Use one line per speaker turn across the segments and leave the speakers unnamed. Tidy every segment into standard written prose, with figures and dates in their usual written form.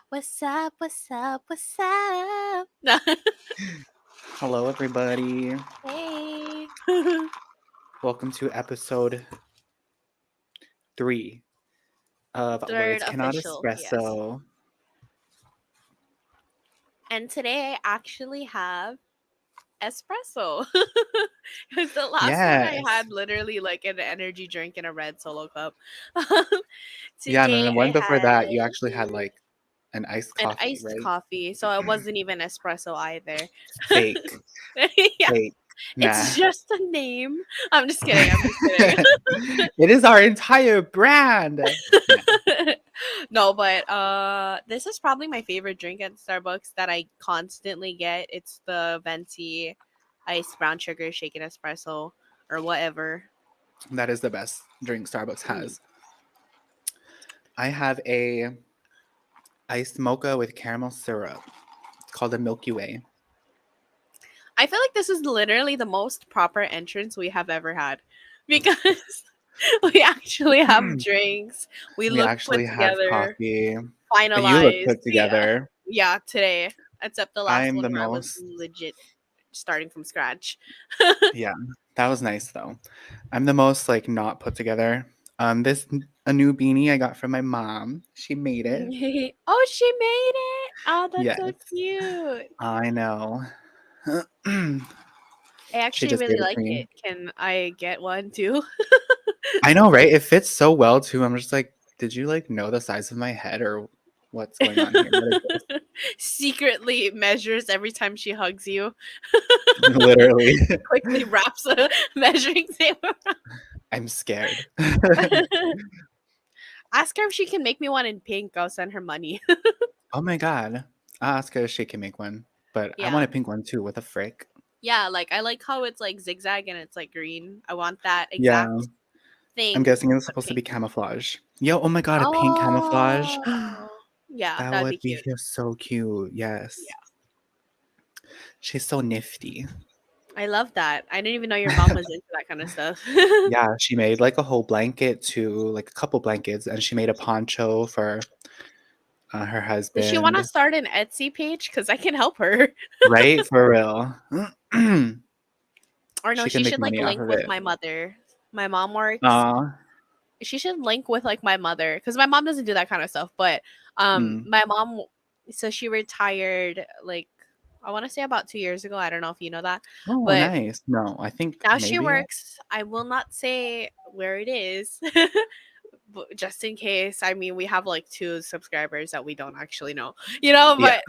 What's up? What's up? What's up? No.
Hello, everybody.
Hey.
Welcome to episode 3 of
Third
Words Cannot
official, yes.
Espresso.
And today I actually have espresso. Because the last one I
Yes.
had literally like an energy drink in a red solo cup.
Yeah, and then
Today
the one
I
before
had
that, you actually had like an iced
an
coffee,
iced
right?
coffee, so it wasn't even espresso either.
Fake.
Yeah,
Fake. Nah.
it's just a name. I'm just kidding. I'm just kidding.
It is our entire brand. Nah.
No, but this is probably my favorite drink at Starbucks that I constantly get. It's the venti iced brown sugar shaken espresso or whatever.
That is the best drink Starbucks
Mm.
has. I have a iced mocha with caramel syrup. It's called a Milky Way.
I feel like this is literally the most proper entrance we have ever had because we actually have drinks. We
We
look put
actually have
together,
coffee. You look
finalized.
put together.
Yeah, today. Except the last
I'm
one
the
where I was
most.
legit starting from scratch.
Yeah, that was nice though. I'm the most like not put together. This a new beanie I got from my mom. She made it.
Oh, she made it. Oh, that's so
Yes,
cute.
I know.
I
She
actually
just
really
gave it
like
to me.
it. Can I get one too?
I know, right? It fits so well too. I'm just like, did you like know the size of my head or what's going on here? What is this?
Secretly measures every time she hugs you.
Literally,
Quickly wraps a measuring tape
I'm scared.
around. Ask her if she can make me one in pink. I'll send her money.
Oh my god. I'll ask her if she can make one. But I want
Yeah.
a pink one too. What the frick?
Yeah, like I like how it's like zigzag and it's like green. I want that
Yeah.
exact
I'm
thing,
guessing it's
but
supposed to be
pink.
camouflage. Yo, oh my god, a pink camouflage.
Oh, yeah,
That
that'd be
would be
cute.
so cute. Yes.
Yeah,
She's so nifty.
I love that. I didn't even know your mom was into that kind of stuff.
Yeah, she made like a whole blanket too, like a couple blankets, and she made a poncho for her
Does she want to
husband.
start an Etsy page? Because I can help her.
Right? For real.
Or no,
She can
she
make
should like
money off
link
of
with
it.
my mother. My mom works.
Aw.
She should link with like my mother because my mom doesn't do that kind of stuff. But
Mm.
my mom, so she retired like I want to say about 2 years ago. I don't know if you know that,
Oh,
but
nice. No, I think
now she
maybe.
works. I will not say where it is, but just in case. I mean, we have like two subscribers that we don't actually know,
Yeah.
but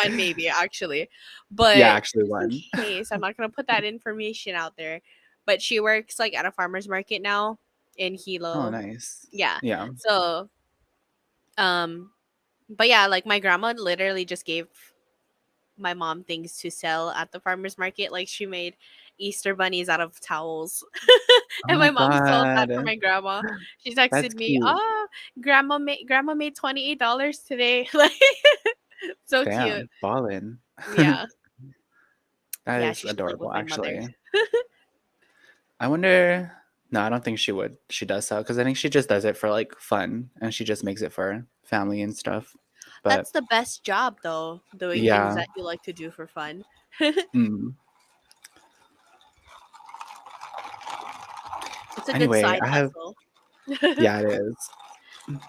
one maybe actually.
Yeah,
But
actually
just in
one.
case, I'm not gonna put that information out there. But she works like at a farmer's market now in
Oh,
Hilo.
nice.
Yeah.
Yeah.
So um but yeah, like my grandma literally just gave my mom things to sell at the farmer's market. Like she made Easter bunnies out of towels.
Oh
And
my
my mom sold that for
god.
my grandma. She texted
That's
me,
cute.
"Oh, grandma made $28 today." Like so cute.
Damn, ballin'.
Yeah.
That
Yeah,
is
she should link
adorable,
with my mother.
actually. I wonder. No, I don't think she would. She does so because I think she just does it for like fun and she just makes it for family and stuff. But
That's the best job though, doing things
yeah.
that you like to do for fun.
Mm.
It's a good
Anyway,
side
I have.
hustle.
Yeah, it is.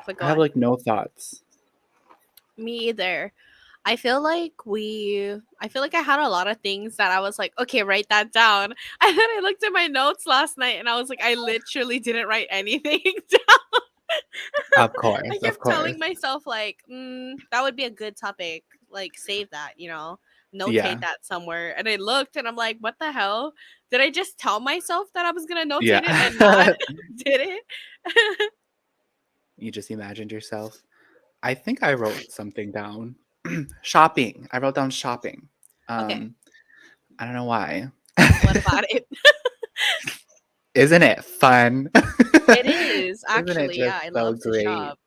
But
I
go
have
on.
like no thoughts.
Me either. I feel like I had a lot of things that I was like, okay, write that down. And then I looked at my notes last night and I was like, I literally didn't write anything down.
Of
I
course, of
kept
course.
telling myself, like, that would be a good topic. Like, save that, notate
Yeah,
that somewhere. And I looked and I'm like, what the hell? Did I just tell myself that I was going to notate it
yeah.
and not did it?
You just imagined yourself. I think I wrote something down. Shopping. I wrote down shopping.
Okay.
Um, I don't know why.
What about it?
Isn't it fun?
It is
Isn't it
actually,
just
yeah, I
so
love to
great?
shop.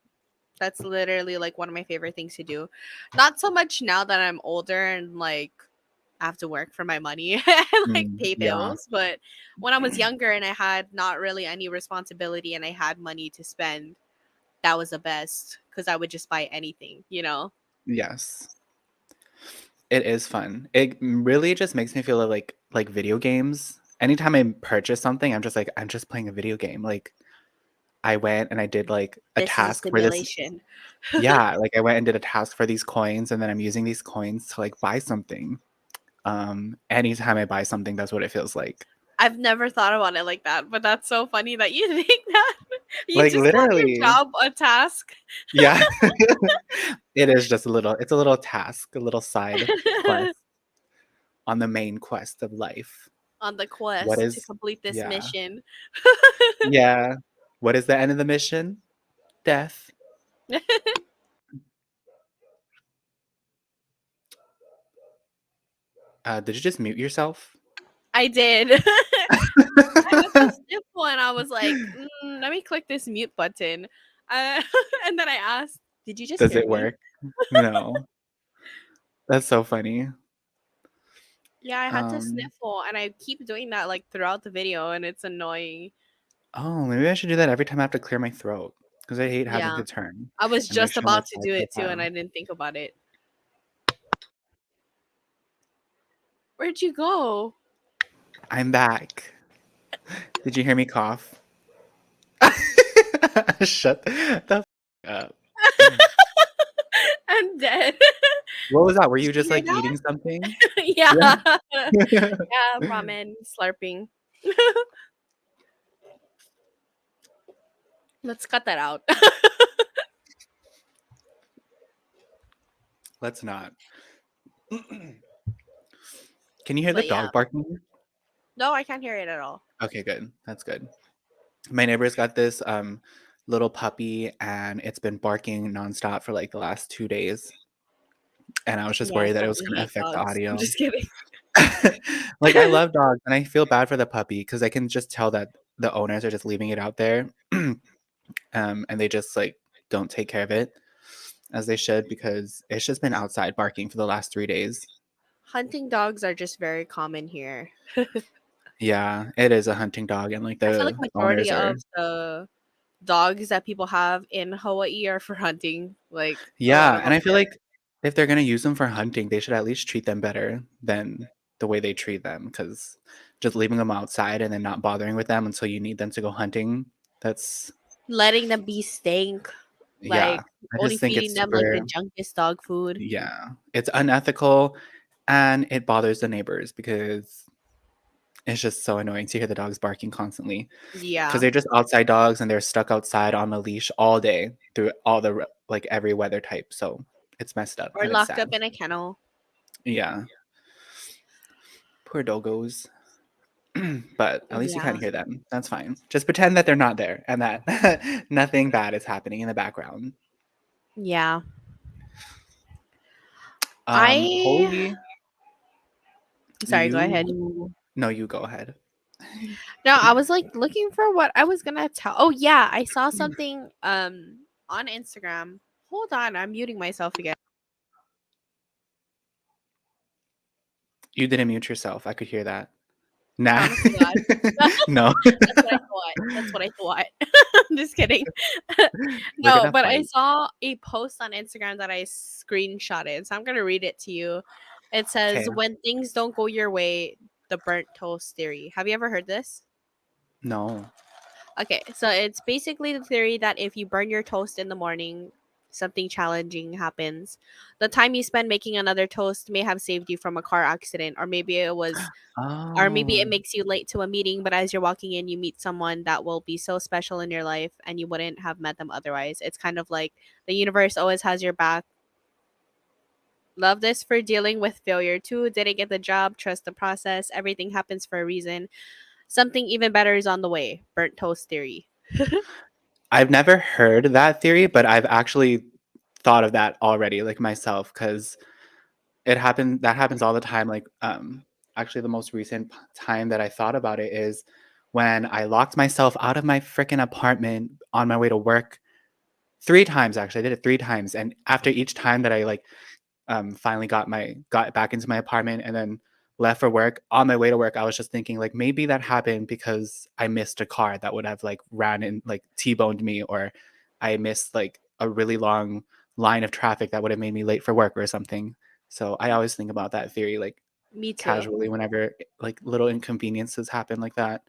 That's literally like one of my favorite things to do. Not so much now that I'm older and like I have to work for my money and like
Mm,
pay
yeah.
bills, but when I was younger and I had not really any responsibility and I had money to spend, that was the best because I would just buy anything, you know?
Yes. It is fun. It really just makes me feel like video games. Anytime I purchase something, I'm just like, I'm just playing a video game. Like, I went and I did, like, a
This is a
task for this.
simulation.
Yeah, like, I went and did a task for these coins, and then I'm using these coins to, like, buy something. Anytime I buy something, that's what it feels like.
I've never thought about it like that, but that's so funny that you think that. You
Like,
just call your
literally.
job a task.
Yeah. It is just it's a little task, a little side quest on the main quest of life.
On the
What
quest to
is
complete this
Yeah.
mission.
Yeah. What is the end of the mission? Death. Did you just mute yourself?
I did. I had to sniffle and I was like, let me click this mute button. Uh, and then I asked, did you just
Does
hear
it
me?
work? No. That's so funny.
Yeah, I had to
Um,
sniffle and I keep doing that like throughout the video and it's annoying.
oh, maybe I should do that every time I have to clear my throat because I hate having
Yeah.
to turn
I was
and make
just
sure my
about to do
sides are
it too and
fine.
I didn't think about it. Where'd you go?
I'm back. Did you hear me cough? Shut the up.
I'm dead.
What was that? Were
Did
you
you
just,
hear
like,
that?
eating something?
Yeah.
Yeah.
Yeah, ramen slurping. Let's cut that out.
Let's not. Can you hear the
But yeah.
dog barking?
No, I can't hear it at all.
Okay, good. That's good. My neighbor's got this, little puppy, and it's been barking nonstop for, like, the last 2 days, and I was just
Yeah, I
worried that it was
totally
gonna
hate
affect the
dogs. I'm
audio.
just kidding.
Like, I love dogs, and I feel bad for the puppy because I can just tell that the owners are just leaving it out there, and they just, like, don't take care of it as they should because it's just been outside barking for the last 3 days.
Hunting dogs are just very common here.
Yeah, it is a hunting dog, and, like,
I feel like
the
majority
owners
of
are.
the dogs that people have in Hawaii are for hunting. Like a lot
Yeah,
of
and
them
I feel
are.
like if they're gonna use them for hunting, they should at least treat them better than the way they treat them. Because just leaving them outside and then not bothering with them until you need them to go hunting, that's
Letting them be stank,
yeah,
like
I
only
just think
feeding
it's
them like the
super
junkiest dog food.
yeah, it's unethical, and it bothers the neighbors because it's just so annoying to hear the dogs barking constantly. Because 'cause
Yeah.
they're just outside dogs, and they're stuck outside on a leash all day through all the like, every weather type, so it's messed up,
Or
and it's
locked
sad.
up in a kennel.
Yeah. Poor doggos. But at least you
Yeah.
can't hear them. That's fine. Just pretend that they're not there and that nothing bad is happening in the background.
Yeah. I
Holy,
sorry, go ahead.
no, you go ahead.
No, I was like looking for what I was gonna tell. Oh yeah, I saw something on Instagram. Hold on, I'm muting myself again.
You didn't mute yourself. I could hear that. Nah.
Honest to God.
No.
That's what I thought. That's what I thought. I'm just kidding.
We're
No,
gonna
but I
fight.
saw a post on Instagram that I screenshotted. So I'm gonna read it to you. It
Okay.
says, "When things don't go your way, the burnt toast theory." Have you ever heard this?
No.
Okay, so it's basically the theory that if you burn your toast in the morning, something challenging happens. The time you spend making another toast may have saved you from a car accident, or maybe it
Oh.
makes you late to a meeting, but as you're walking in, you meet someone that will be so special in your life and you wouldn't have met them otherwise. It's kind of like the universe always has your back. Love this for dealing with failure too. Didn't get the job, trust the process. Everything happens for a reason. Something even better is on the way. Burnt toast theory.
I've never heard that theory, but I've actually thought of that already, like, myself, because that happens all the time, like, actually, the most recent time that I thought about it is when I locked myself out of my freaking apartment on my way to work 3 times, actually, I did it 3 times, and after each time that I, like, finally got back into my apartment and then left for work, on my way to work, I was just thinking, like, maybe that happened because I missed a car that would have, like, ran and, like, T-boned me or I missed like a really long line of traffic that would have made me late for work or something. So I always think about that theory like
Me too.
casually whenever like little inconveniences happen like that.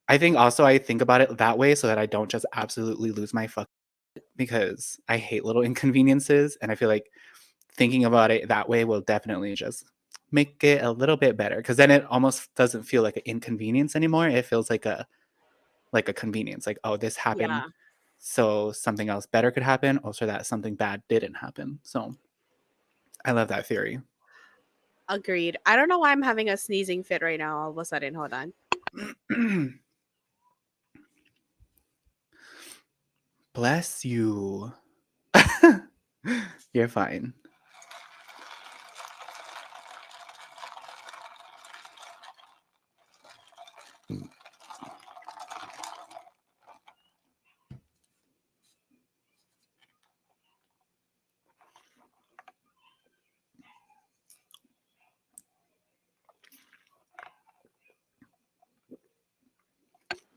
I think also I think about it that way so that I don't just absolutely lose my fuck because I hate little inconveniences and I feel like thinking about it that way will definitely just make it a little bit better because then it almost doesn't feel like an inconvenience anymore. It feels like a convenience. Like, oh, this happened,
Yeah,
so something else better could happen, or so that something bad didn't happen. So I love that theory.
agreed. I don't know why I'm having a sneezing fit right now all of a sudden. Hold on.
Bless you. You're fine.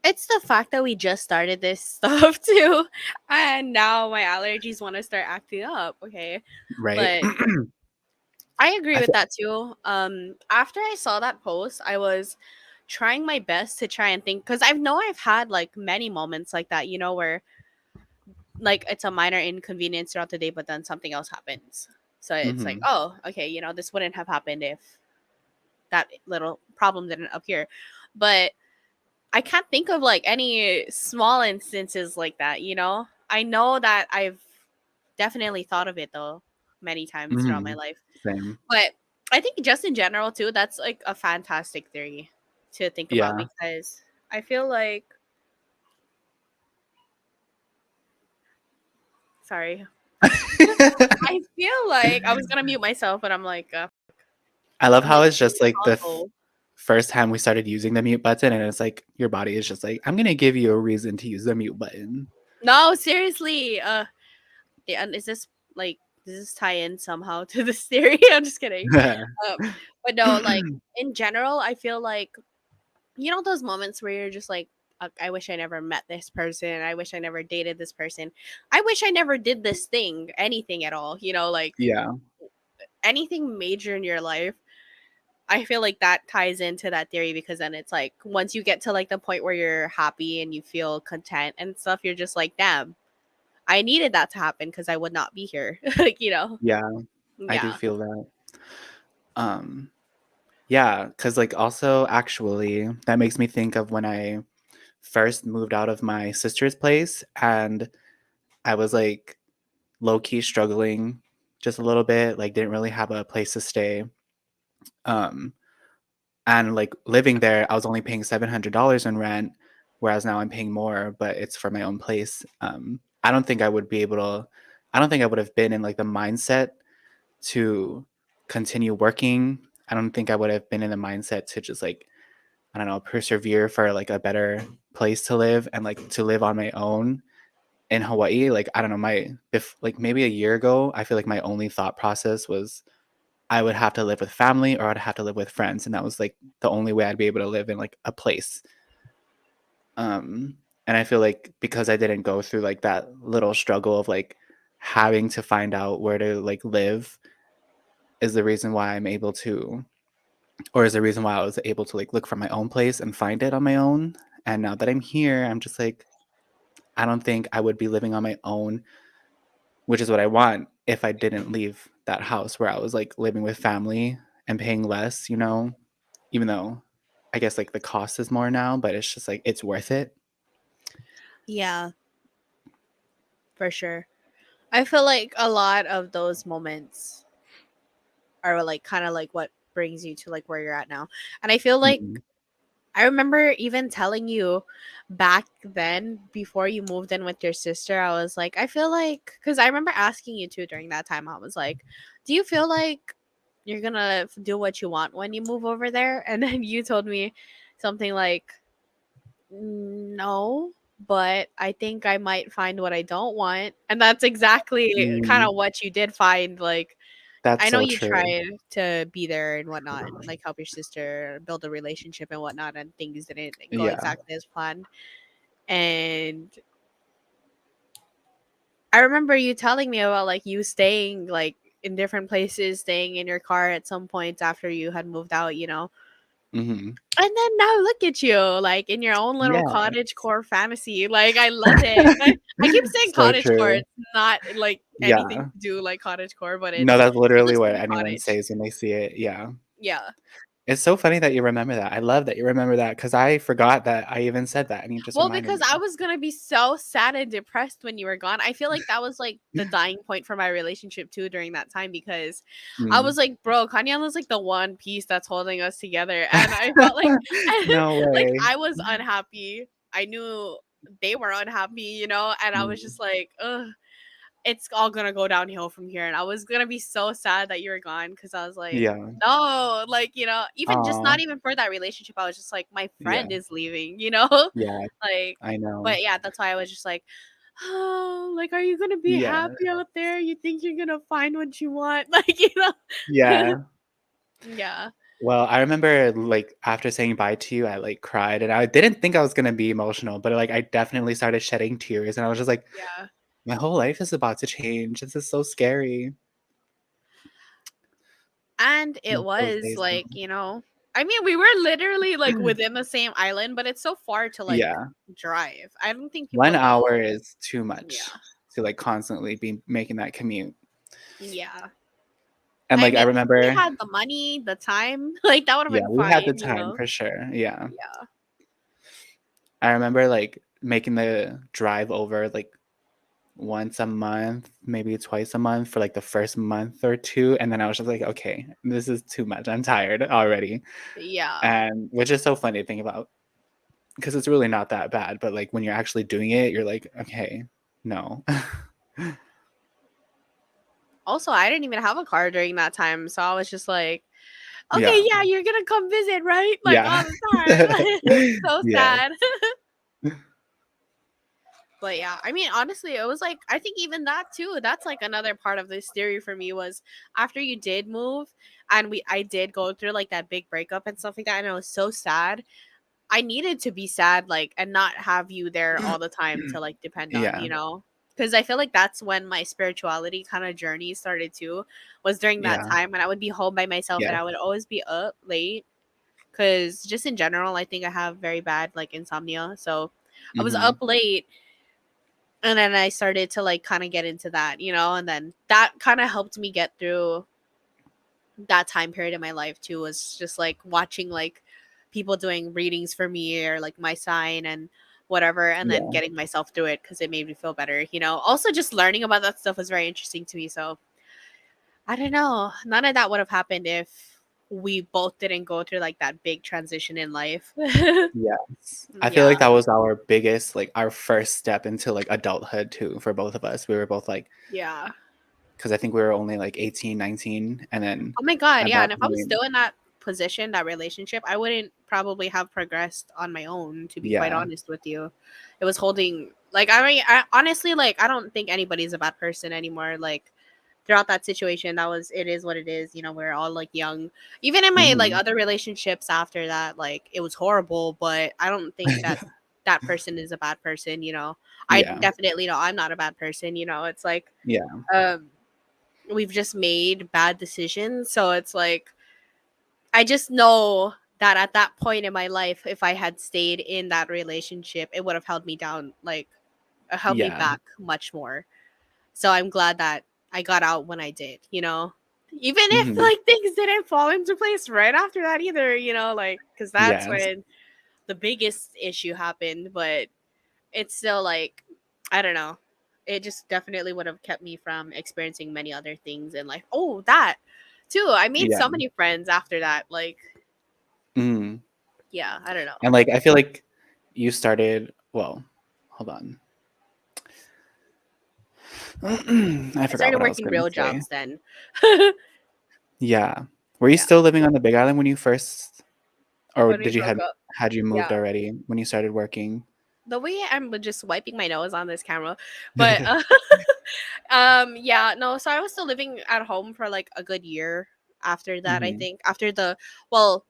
It's the fact that we just started this stuff too, and now my allergies want to start acting up. Okay,
Right?
but I agree
I
with
feel,
that too. After I saw that post, I was trying my best to try and think because I know I've had like many moments like that, you know, where like it's a minor inconvenience throughout the day, but then something else happens. So it's like,
mhm.
oh, okay, this wouldn't have happened if that little problem didn't appear. But I can't think of like any small instances like that, you know? I know that I've definitely thought of it though many times throughout my
Mhm.
life.
Same.
But I think just in general too, that's like a fantastic theory to think about
Yeah.
because I feel like sorry. I feel like I was gonna mute myself, but I'm like,
I love
I'm
how
like
it's
in
just like the
Congo.
first time we started using the mute button, and it's like your body is just like, I'm gonna give you a reason to use the mute button.
No, seriously. Yeah, and is this like does this tie in somehow to this theory? I'm just kidding. Um, but no, like in general, I feel like those moments where you're just like, I wish I never met this person. I wish I never dated this person. I wish I never did this thing, anything at all. Like
Yeah.
anything major in your life. I feel like that ties into that theory because then it's like once you get to like the point where you're happy and you feel content and stuff, you're just like, damn, I needed that to happen because I would not be here. Like.
Yeah, I do
Yeah.
feel that. Um, yeah, because like also actually that makes me think of when I first moved out of my sister's place and I was like low key struggling just a little bit, like didn't really have a place to stay. Um, and like living there, I was only paying $700 in rent, whereas now I'm paying more, but it's for my own place. I don't think I would be able to, I don't think I would have been in like the mindset to continue working. I don't think I would have been in the mindset to just like, I don't know, persevere for like a better place to live and like to live on my own in Hawaii. Like, I don't know, like maybe a year ago, I feel like my only thought process was I would have to live with family or I'd have to live with friends. And that was like the only way I'd be able to live in like a place. Um, and I feel like because I didn't go through like that little struggle of like having to find out where to like live is the reason why I'm able to, or is the reason why I was able to like look for my own place and find it on my own. And now that I'm here, I'm just like, I don't think I would be living on my own, which is what I want if I didn't leave that house where I was like living with family and paying less, even though I guess like the cost is more now, but it's just like it's worth it.
Yeah, for sure. I feel like a lot of those moments are like kind of like what brings you to like where you're at now. And I feel like
Mhm.
I remember even telling you back then before you moved in with your sister, I was like, I feel like, because I remember asking you too during that time, I was like, do you feel like you're gonna do what you want when you move over there? And then you told me something like, no, but I think I might find what I don't want. And that's exactly kind
Mm,
of what you did find. Like,
that's
I know
so
you
true.
tried to be there and whatnot, and like help your sister build a relationship and whatnot, and things didn't go
Yeah.
exactly as planned. And I remember you telling me about like you staying like in different places, staying in your car at some points after you had moved out, you know.
Mhm.
And then now look at you, like in your own little
Yeah.
cottage core fantasy. Like I love it. I keep saying
So
cottage core.
true.
It's not like anything
Yeah.
to do like cottage core, but
No,
it's
that's
it
literally
looks
what
very
anyone
cottage.
says when they see it, yeah.
Yeah.
It's so funny that you remember that. I love that you remember that because I forgot that I even said that, and you just
Well,
reminded
because
me.
I was gonna be so sad and depressed when you were gone. I feel like that was like the dying point for my relationship too during that time because I
Mm.
was like, bro, Kaniela is like the one piece that's holding us together. And I felt like
No
like
way.
I was unhappy. I knew they were unhappy, you know, and I was
Mm.
just like, ugh, it's all gonna go downhill from here. And I was gonna be so sad that you were gone because I was like,
Yeah.
no, like, you know, even just
Aw.
not even for that relationship, I was just like, my
Yeah.
friend is leaving, you know?
Yeah,
Like,
I know.
but yeah, that's why I was just like, oh, like, are you gonna be
Yeah.
happy out there? You think you're gonna find what you want? Like, you know?
Yeah.
Yeah.
Well, I remember, like, after saying bye to you, I, like, cried, and I didn't think I was gonna be emotional, but, like, I definitely started shedding tears, and I was just like,
Yeah.
"My whole life is about to change. This is so scary."
And it
Miss those
was
days,
like,
though.
you know, I mean, we were literally like within the same island, but it's so far to like
Yeah.
drive. I don't think people
1 hour
know.
is too
Yeah.
much to, like, constantly be making that commute.
Yeah.
And,
I
like, I
mean, if we
remember
had the money, the time, like that would have
yeah,
been
we had the
fine, you
time
know?
for sure, yeah.
Yeah.
I remember, like, making the drive over, like, once a month, maybe twice a month for, like, the first month or 2, and then I was just like, "Okay, this is too much, I'm tired already."
Yeah.
And which is so funny to think about because it's really not that bad, but, like, when you're actually doing it, you're like, "Okay, no."
Also, I didn't even have a car during that time, so I was just like, okay,
Yeah.
yeah, you're gonna come visit, right? Like
Yeah.
all the time. So
Yes.
sad. But yeah, I mean, honestly, it was like I think even that too. That's like another part of this theory for me was after you did move, and I did go through like that big breakup and stuff like that, and I was so sad. I needed to be sad, like, and not have you there all the time to like depend on,
Yeah,
you know. Because I feel like that's when my spirituality kind of journey started too, was during that
yeah,
time, and I would be home by myself, and
yes,
I would always be up late. Because just in general, I think I have very bad like insomnia, so I was up
mhm,
late and then I started to like kind of get into that, you know, and then that kind of helped me get through that time period in my life too. Was just like watching like people doing readings for me or like my sign and whatever, and then
yeah,
getting myself through it because it made me feel better, you know. Also, just learning about that stuff was very interesting to me. So I don't know, none of that would have happened if we both didn't go through like that big transition in life.
yes. I feel like
Yeah,
that was our biggest, like, our first step into, like, adulthood too for both of us. We were both, like
yeah.
because I think we were only, like, 18, 19, and then
Oh my god,
at
yeah,
that
and if I was
point
still in that position, that relationship, I wouldn't probably have progressed on my own, to be quite
yeah,
honest with you. It was holding like I mean, I honestly like I don't think anybody's a bad person anymore. Like throughout that situation, that was it is what it is, you know, we're all like young. Even in my like
mhm,
other relationships after that, like it was horrible, but I don't think that that person is a bad person, you know. I
yeah,
definitely know I'm not a bad person, you know. It's like
yeah,
um we've just made bad decisions. So it's like I just know that at that point in my life, if I had stayed in that relationship, it would have held me down, like held me
yeah,
back much more. So I'm glad that I got out when I did, you know. Even if
mhm,
like things didn't fall into place right after that either, you know, like because that's
yes,
when the biggest issue happened. But it's still like I don't know. It just definitely would have kept me from experiencing many other things in life. Oh, that too. I made
yeah,
so many friends after that. Like,
mhm,
yeah, I don't know.
and, like, I feel like you started well, hold on. I
I
forgot
started
what I was
working
gonna
real
say.
jobs then.
Yeah. Were you
Yeah,
still living on the Big Island when you first or
when we
did you
broke up.
had you moved
Yeah.
already when you started working?
The way I'm just wiping my nose on this camera, but yeah, no. So I was still living at home for like a good year after that. I
Mhm.
think after the well,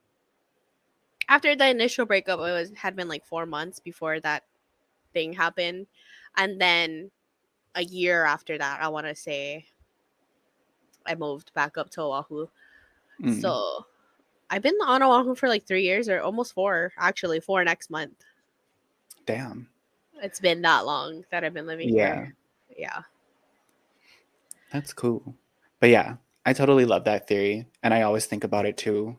after the initial breakup, it was had been like 4 months before that thing happened, and then a year after that, I want to say, I moved back up to Oahu.
Mm,
So I've been on Oahu for like 3 years, or almost four, actually, four next month.
damn.
It's been that long that I've been living here.
Yeah,
Yeah.
that's cool. But yeah, I totally love that theory, and I always think about it too.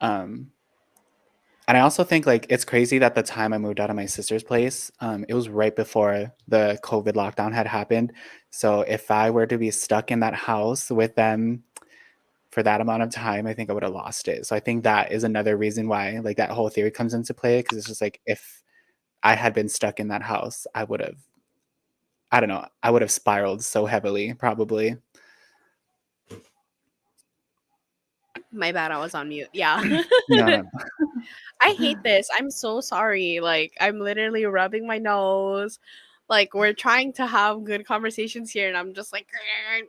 Um, and I also think like it's crazy that the time I moved out of my sister's place, it was right before the COVID lockdown had happened. So if I were to be stuck in that house with them for that amount of time, I think I would have lost it. So I think that is another reason why like that whole theory comes into play, because it's just like if I had been stuck in that house, I would have, I don't know, I would have spiraled so heavily, probably.
My bad, I was on mute. Yeah.
No, no,
I hate this. I'm so sorry. Like, I'm literally rubbing my nose. Like, we're trying to have good conversations here, and I'm just like,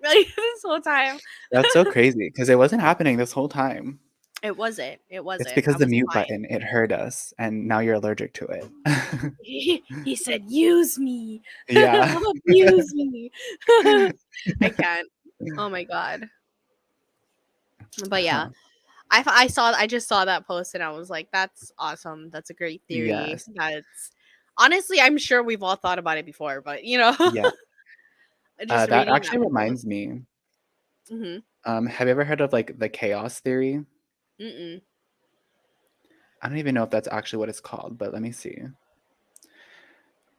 like this whole time.
that's so crazy because it wasn't happening this whole time.
It wasn't. It
It's
wasn't.
because
I
the
was
mute
fine.
button, it hurt us, and now you're allergic to it.
He said, use me.
Yeah.
Abuse me. I can't. Oh my God. But yeah,
Huh.
I just saw that post and I was like, that's awesome. That's a great theory.
Yes.
That's honestly, I'm sure we've all thought about it before, but
Yeah.
just
That
reading that
actually reminds
post.
me,
Mm-hmm.
have you ever heard of, like, the chaos theory?
Mm-mm.
I don't even know if that's actually what it's called, but let me see.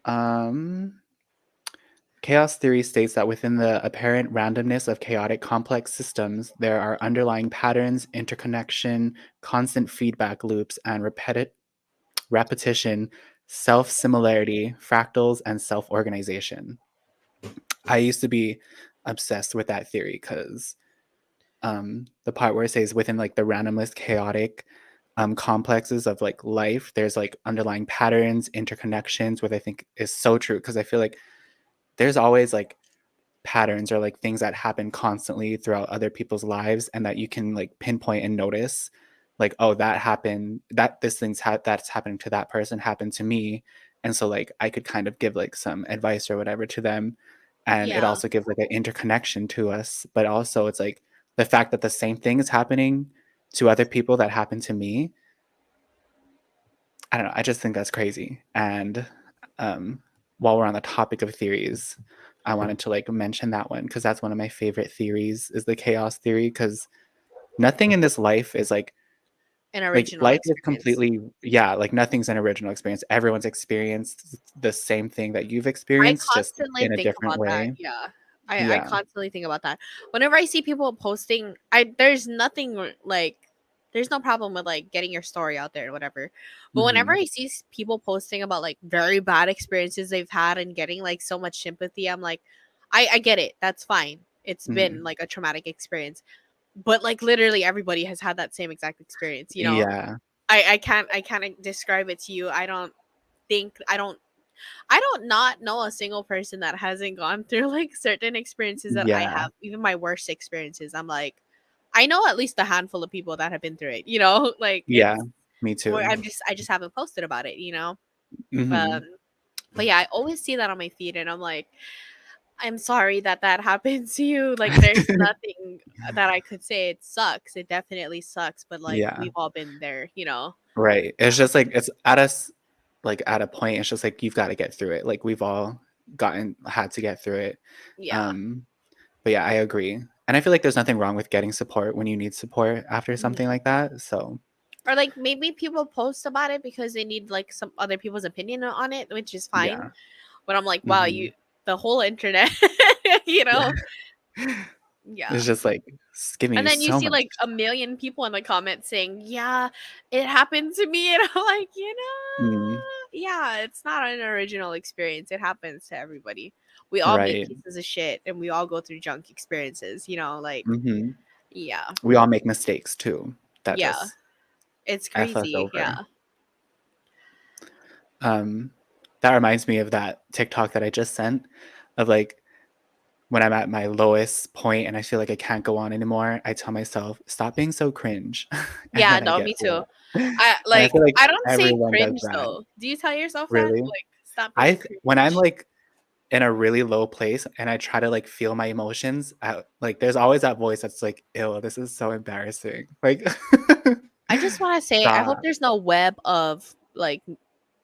Um, Chaos theory states that within the apparent randomness of chaotic complex systems, there are underlying patterns, interconnection, constant feedback loops, and repetition, self-similarity, fractals, and self-organization. I used to be obsessed with that theory because the part where it says within like the randomless chaotic complexes of like life, there's like underlying patterns, interconnections, what I think is so true because I feel like there's always like patterns or like things that happen constantly throughout other people's lives and that you can like pinpoint and notice like, oh, that happened, that this that's happening to that person happened to me. And so like I could kind of give like some advice or whatever to them. And it
Yeah.
also gives like an interconnection to us, but also it's like the fact that the same thing is happening to other people that happened to me. I don't know, I just think that's crazy. And um, while we're on the topic of theories, I wanted to like mention that one because that's one of my favorite theories is the chaos theory because nothing in this life is
An
like
original
life is
experience.
completely, yeah, like nothing's an original experience. Everyone's experienced the same thing that you've
I
experienced, just
constantly
in a
think
different
about that.
way.
Yeah. I
Yeah.
constantly think about that. Whenever I see people posting, there's nothing like there's no problem with like getting your story out there or whatever. But whenever
Hmm.
I see people posting about like very bad experiences they've had and getting like so much sympathy, I'm like, I get it. That's fine. It's been
Hmm.
like a traumatic experience. But like literally everybody has had that same exact experience, you know?
Yeah.
I can't describe it to you. Think I don't not know a single person that hasn't gone through like certain experiences that I
Yeah.
have, even my worst experiences. I'm like, I know at least a handful of people that have been through it, you know? Like
Yeah.
it's
Me
where
too.
I just haven't posted about it, you know? Um
Hmm.
but yeah, I always see that on my feed and I'm like, I'm sorry that that happened to you. Like there's nothing that I could say. It sucks. It definitely sucks, but like
Yeah.
we've all been there, you know?
Right. It's just like it's at us like at a point, it's just like you've got to get through it. Like we've all had to get through it.
Yeah.
Um, but yeah, I agree. And I feel like there's nothing wrong with getting support when you need support after something
Mhm.
like that. So
Or like maybe people post about it because they need like some other people's opinion on it, which is fine.
yeah.
But I'm like, wow,
Hmm.
you the whole internet, you know?
It's
Yeah.
just like giving
And
you
then you
so
see
much.
like a million people in the comments saying, "Yeah, it happened to me." And I'm like,
Mm,
yeah, it's not an original experience. It happens to everybody. We all make
right.
pieces of shit and we all go through junk experiences, you know, like
Hmm.
yeah.
We all make mistakes too. That
Yeah.
just
It's
F us
crazy.
over.
Yeah.
Um, that reminds me of that TikTok that I just sent of like when I'm at my lowest point and I feel like I can't go on anymore, I tell myself, "Stop being so cringe," and
Yeah,
then I
no,
get
me
through
too.
it.
I
And I
like
feel like
I don't say
everyone does
cringe
that.
though. Do you tell yourself that?
Really?
Like stop being
When I'm
cringe.
like in a really low place and I try to like feel my emotions, like there's always that voice that's like, ew, this is so embarrassing. Like,
I just want to say, I hope
stop.
there's no web of like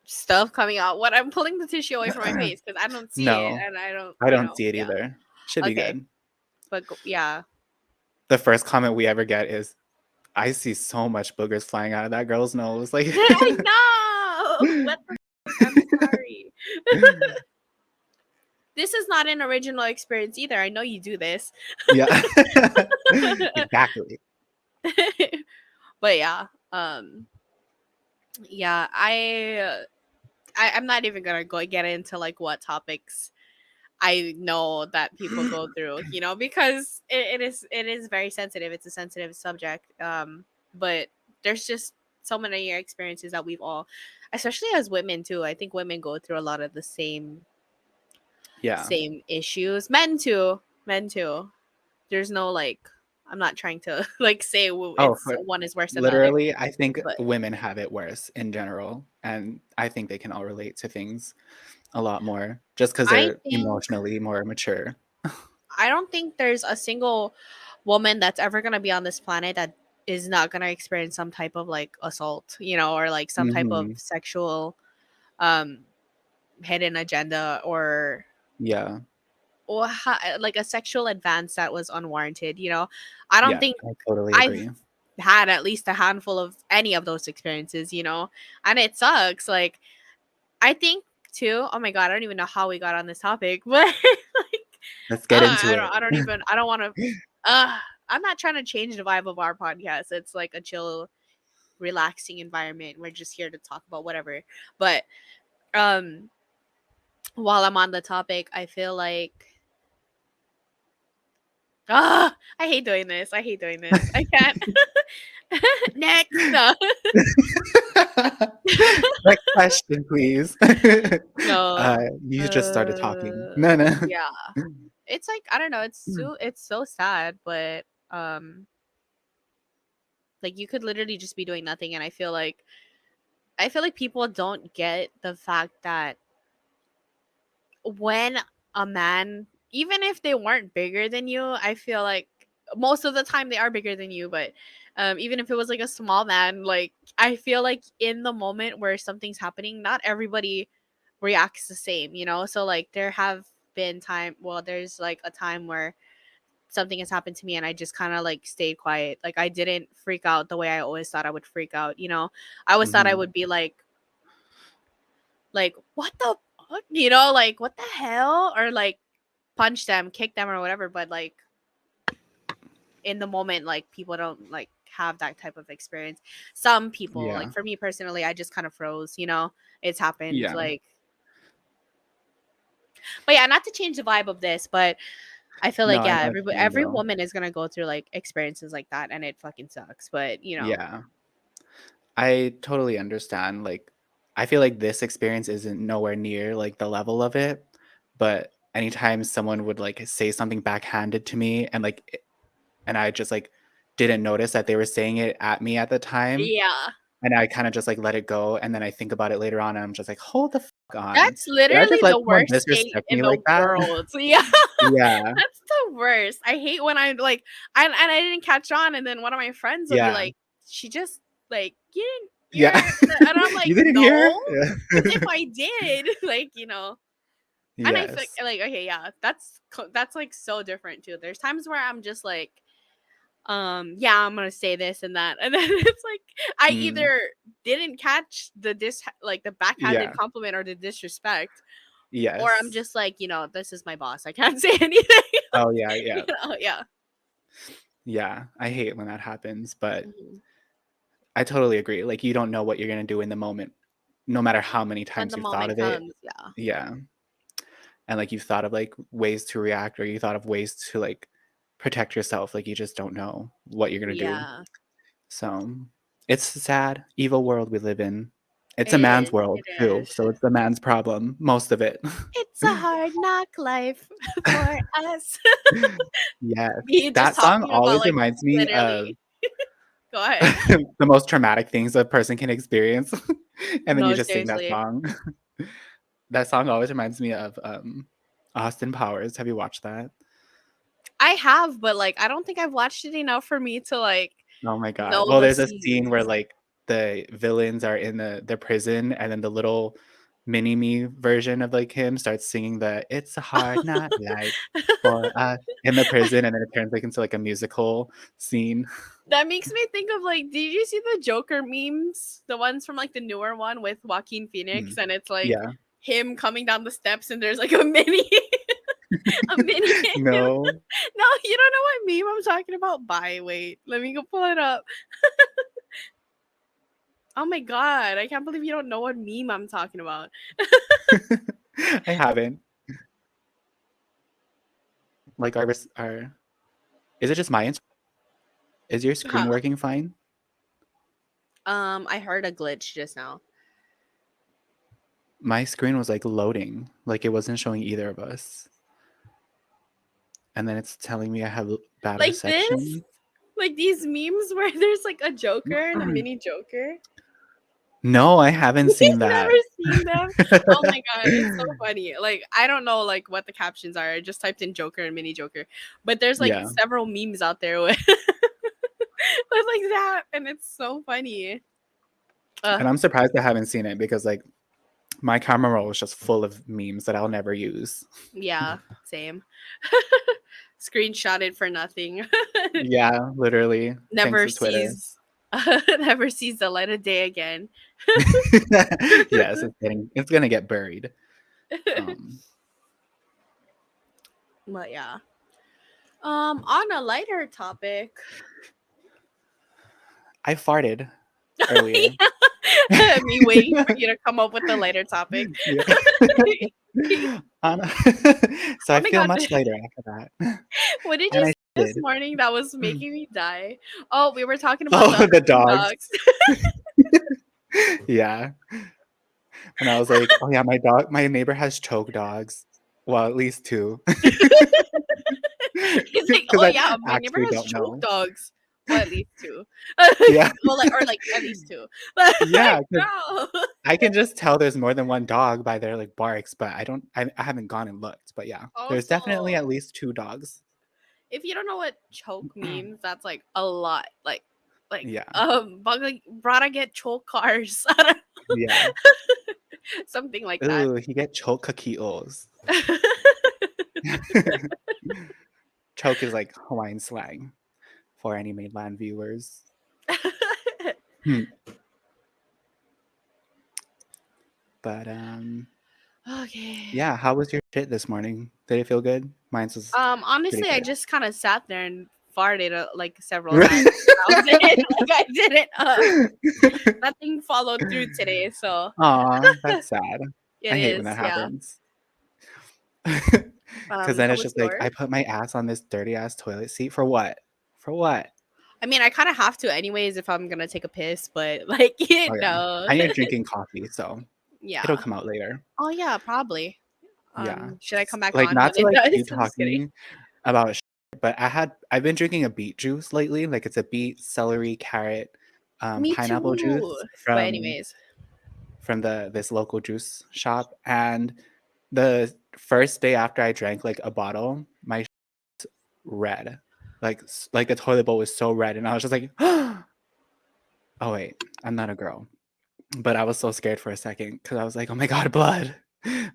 stuff coming out when I'm pulling the tissue away from my face because I don't see it
No,
and I don't,
I
you
don't
know,
see it
yeah.
either. Should be
Okay,
good.
but yeah.
The first comment we ever get is, I see so much boogers flying out of that girl's nose. Like,
I know. What the fuck? I'm sorry. This is not an original experience either. I know you do this.
yeah, exactly.
But yeah, yeah, I'm not even gonna go get into like what topics I know that people go through, you know, because it is very sensitive. It's a sensitive subject. But there's just so many experiences that we've all, especially as women too. I think women go through a lot of the
Yeah.
same issues. Men too. Men too. There's no like. I'm not trying to like say
Oh,
it's one is worse than the other,
literally, I think
but
women have it worse in general, and I think they can all relate to things a lot more just because
I
they're
think
emotionally more mature.
I don't think there's a single woman that's ever gonna be on this planet that is not gonna experience some type of like assault, you know, or like some type of
Mhm.
sexual um hidden agenda
Yeah.
or like a sexual advance that was unwarranted, you know. I don't
Yeah,
think
I totally
I've
agree.
had at least a handful of any of those experiences, you know. And it sucks. Like I think too. Oh my god, I don't even know how we got on this topic, but like,
Let's get
I
into
don't.
it.
I don't even. I don't want to. Uh, I'm not trying to change the vibe of our podcast. It's like a chill, relaxing environment. We're just here to talk about whatever. But um, while I'm on the topic, I feel like I hate doing this. I hate doing this. I can't. Next, no,
Next question, please.
no.
You just started talking. No, no.
Yeah. It's like I don't know. It's so sad, but um, like you could literally just be doing nothing, and I feel like people don't get the fact that when a man, even if they weren't bigger than you, I feel like most of the time they are bigger than you, but even if it was like a small man, like I feel like in the moment where something's happening, not everybody reacts the same, you know? So like there have been there's like a time where something has happened to me and I just kind of like stayed quiet. Like I didn't freak out the way I always thought I would freak out, you know? I always thought I
Mhm.
would be like what the fuck? You know, like what the hell? Or like punch them, kick them or whatever, but like in the moment like people don't like have that type of experience. Some people, like
Yeah.
for me personally, I just kind of froze, you know? It's happened
Yeah.
like but yeah, not to change the vibe of this, but I feel
No,
like
I know
yeah,
what you mean,
every
though.
woman is gonna go through like experiences like that, and it fucking sucks. But you know,
Yeah. I totally understand, like, I feel like this experience isn't nowhere near, like, the level of it, but anytime someone would, like, say something backhanded to me and, like, and I just, like, didn't notice that they were saying it at me at the time,
yeah,
and I kinda just, like, let it go, and then I think about it later on, and I'm just like, "Hold the fuck on.
that's
Did I just
literally
let
the
someone
worst state
disrespect
in
me
the
like that?"
world. So, yeah,
Yeah.
that's the worst. I hate when I like, and I didn't catch on, and then one of my friends will be
Yeah.
like, "She just like you didn't
Yeah.
hear," and I'm like,
You didn't hear?
"No,
Yeah.
because if I did, like you know." And I feel
Yes.
like okay, yeah, that's like so different too. There's times where I'm just like, yeah, I'm gonna say this and that, and then it's like I
Mm.
either didn't catch like the backhanded
Yeah.
compliment or the disrespect, or I'm
Yes.
just like, this is my boss, I can't say anything.
Oh, yeah, yeah.
Yeah.
Yeah, I hate when that happens, but
Mhm.
I totally agree, like, you don't know what you're gonna do in the moment, no matter how many
When
times
the
you've thought
moment
of it.
comes, yeah.
Yeah, and, like, you've thought of, like, ways to react or you thought of ways to, like, protect yourself, like, you just don't know what you're gonna do.
Yeah,
So, it's a sad, evil world we live in. It's a
it
man's
is.
world
It
too,
is.
so it's the man's problem, most of it.
It's a hard knock life for us.
Yes.
Me just
That song
talking about
always
like
reminds me of
literally. Go ahead.
the most traumatic things a person can experience, and then you
No,
just sing that
seriously.
song. That song always reminds me of, Austin Powers. Have you watched that?
I have, but like I don't think I've watched it enough for me to like
Oh my god.
know
Well,
the
there's a scene where
scenes.
like the villains are in the prison, and then the little mini me version of like him starts singing the "It's a Hard Not Life for Us" in the prison, and then it turns like into like a musical scene.
That makes me think of like, did you see the Joker memes? The ones from like the newer one with Joaquin Phoenix,
Mm.
and it's like
Yeah.
him coming down the steps, and there's like a mini, a mini him.
No.
No, you don't know what meme I'm talking about. Bye, wait, let me go pull it up. Oh my god, I can't believe you don't know what meme I'm talking about.
I haven't. Like our is it just my is your screen
Huh.
working fine?
I heard a glitch just now.
My screen was like loading, like it wasn't showing either of us. And then it's telling me I have bad
Like this,
reception.
like these memes where there's like a Joker and a mini Joker.
No, I haven't seen
You've
that.
never seen them? Oh my god, it's so funny. Like I don't know like what the captions are. I just typed in Joker and mini Joker, but there's like
Yeah.
several memes out there with like that, and it's so funny.
And I'm surprised I haven't seen it because like my camera roll is just full of memes that I'll never use.
Yeah, same. Screenshotted for nothing.
Yeah, literally. Thanks
Never
to Twitter.
sees never sees the light of day again.
Yes, it's gonna get buried. Um,
But yeah. On a lighter topic.
I farted earlier.
Me waiting for you to come up with a lighter topic.
Yeah. Um, so
Oh
I
my
feel
god.
much lighter after that.
What did
And
you
I
say this
did.
morning that was making me die? Oh, we were talking about the
Oh, the
hunting
dogs.
dogs.
Yeah. And I was like, oh yeah, my neighbor has choke dogs. Well, at least two.
He's like,
Because
oh
I
yeah, my neighbor
actually
has
don't
choke
know.
dogs. Well, at least two.
Yeah.
Well, like, or like at least two. Like,
Yeah, because
bro.
I can just tell there's more than one dog by their like barks, but I haven't gone and looked. But yeah, there's
Also,
definitely at least two dogs.
if you don't know what choke means, that's like a lot. Like
Yeah.
Brada get choke cars.
Yeah.
Something like that.
Ooh, he get choke kakios. Choke is like Hawaiian slang for any mainland viewers. Hmm. But
Okay.
yeah, how was your shit this morning? Did it feel good? Mine's was pretty
Honestly, I
good.
just kind of sat there and farted like several times. That was it. Like I didn't. Nothing followed through today, so
Aw, that's sad.
it
I hate when that
is. Yeah.
happens. Because then
How
it's
was
just like,
yours?
I put my ass on this dirty ass toilet seat for what? For what?
I mean, I kind of have to anyways if I'm gonna take a piss, but like
Oh
you
yeah.
know,
And you're drinking coffee, so it'll
yeah.
come out later.
Oh yeah, probably.
Yeah.
Should I come back
Like
on when
not to
it
like
does?
keep
I'm just kidding.
talking about but I've been drinking a beet juice lately. Like it's a beet, celery, carrot,
Me
pineapple
too.
juice
But anyways,
from this local juice shop. And the first day after I drank like a bottle, my red. Like the toilet bowl was so red, and I was just like, oh wait, I'm not a girl. But I was so scared for a second because I was like, oh my god, blood,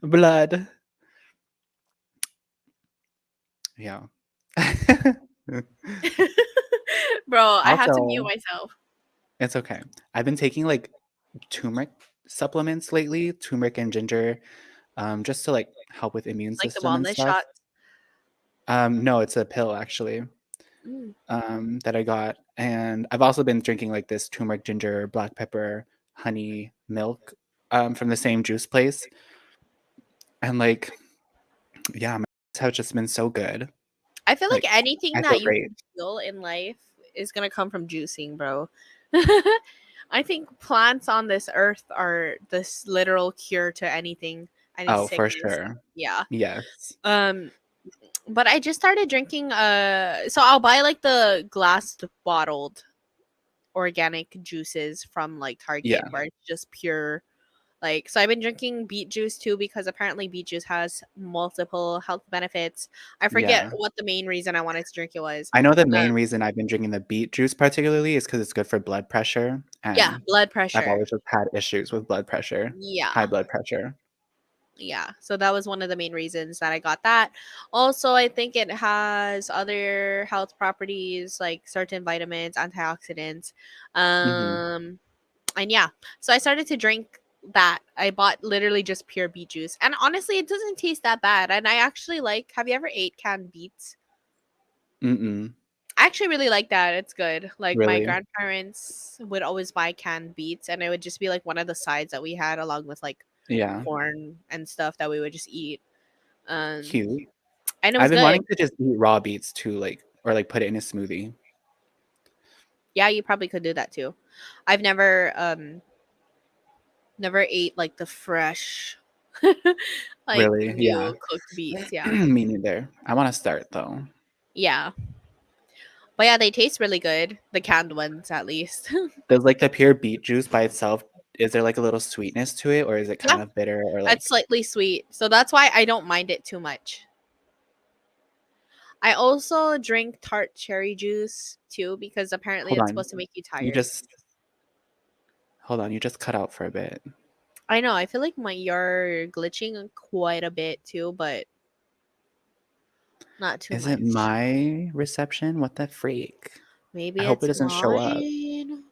blood. Yeah.
bro, I had to mute
Also,
myself.
it's okay. I've been taking like turmeric supplements lately, turmeric and ginger, just to like help with immune
Like the
system and
wellness
stuff.
shot.
No, it's a pill actually.
Mm.
That I got, and I've also been drinking like this turmeric, ginger, black pepper, honey milk, from the same juice place, and like, yeah, my have just been so good.
I feel like
Like,
anything
I feel
that you
great.
can feel in life is gonna come from juicing, bro. I think plants on this earth are this literal cure to anything, any
Oh, for
sickness.
sure.
Yeah.
Yes.
Um, but I just started drinking. So I'll buy like the glass bottled organic juices from like Target,
Yeah.
where it's just pure Like, so I've been drinking beet juice too because apparently beet juice has multiple health benefits. I forget
Yeah.
what the main reason I wanted to drink it was.
I know the
Um,
main reason I've been drinking the beet juice particularly is because it's good for blood pressure,
yeah,
and
blood
I've
pressure.
always just had issues with blood pressure, high
Yeah.
blood pressure.
Yeah. So that was one of the main reasons that I got that. Also, I think it has other health properties like certain vitamins, antioxidants.
Mhm.
And yeah. So I started to drink that. I bought literally just pure beet juice. And honestly, it doesn't taste that bad. And I actually like, have you ever ate canned beets?
Mm-mm.
I actually really like that. It's good. Like my
Really?
grandparents would always buy canned beets and it would just be like one of the sides that we had along with like
Yeah.
corn and stuff that we would just eat. Um
Cute.
and it
I've
was
been
good.
wanting to just eat raw beets too, like or, like, put it in a smoothie.
Yeah, you probably could do that too. I've never ate like the fresh like
Really? Yeah.
new cooked beets. Yeah.
Me neither. I wanna start, though.
Yeah. But yeah, they taste really good. The canned ones at least.
Does, like, the pure beet juice by itself is there, like, a little sweetness to it, or is it
Yeah.
kind of bitter or,
It's
like
slightly sweet. So that's why I don't mind it too much. I also drink tart cherry juice too because apparently
hold
it's
on.
supposed to make you
You
tired.
just hold on, you just cut out for a bit.
I know. I feel like you're glitching quite a bit too, but not too
Is it
much.
my reception? What the freak? I
Maybe
hope it
it's
doesn't show up.
mine.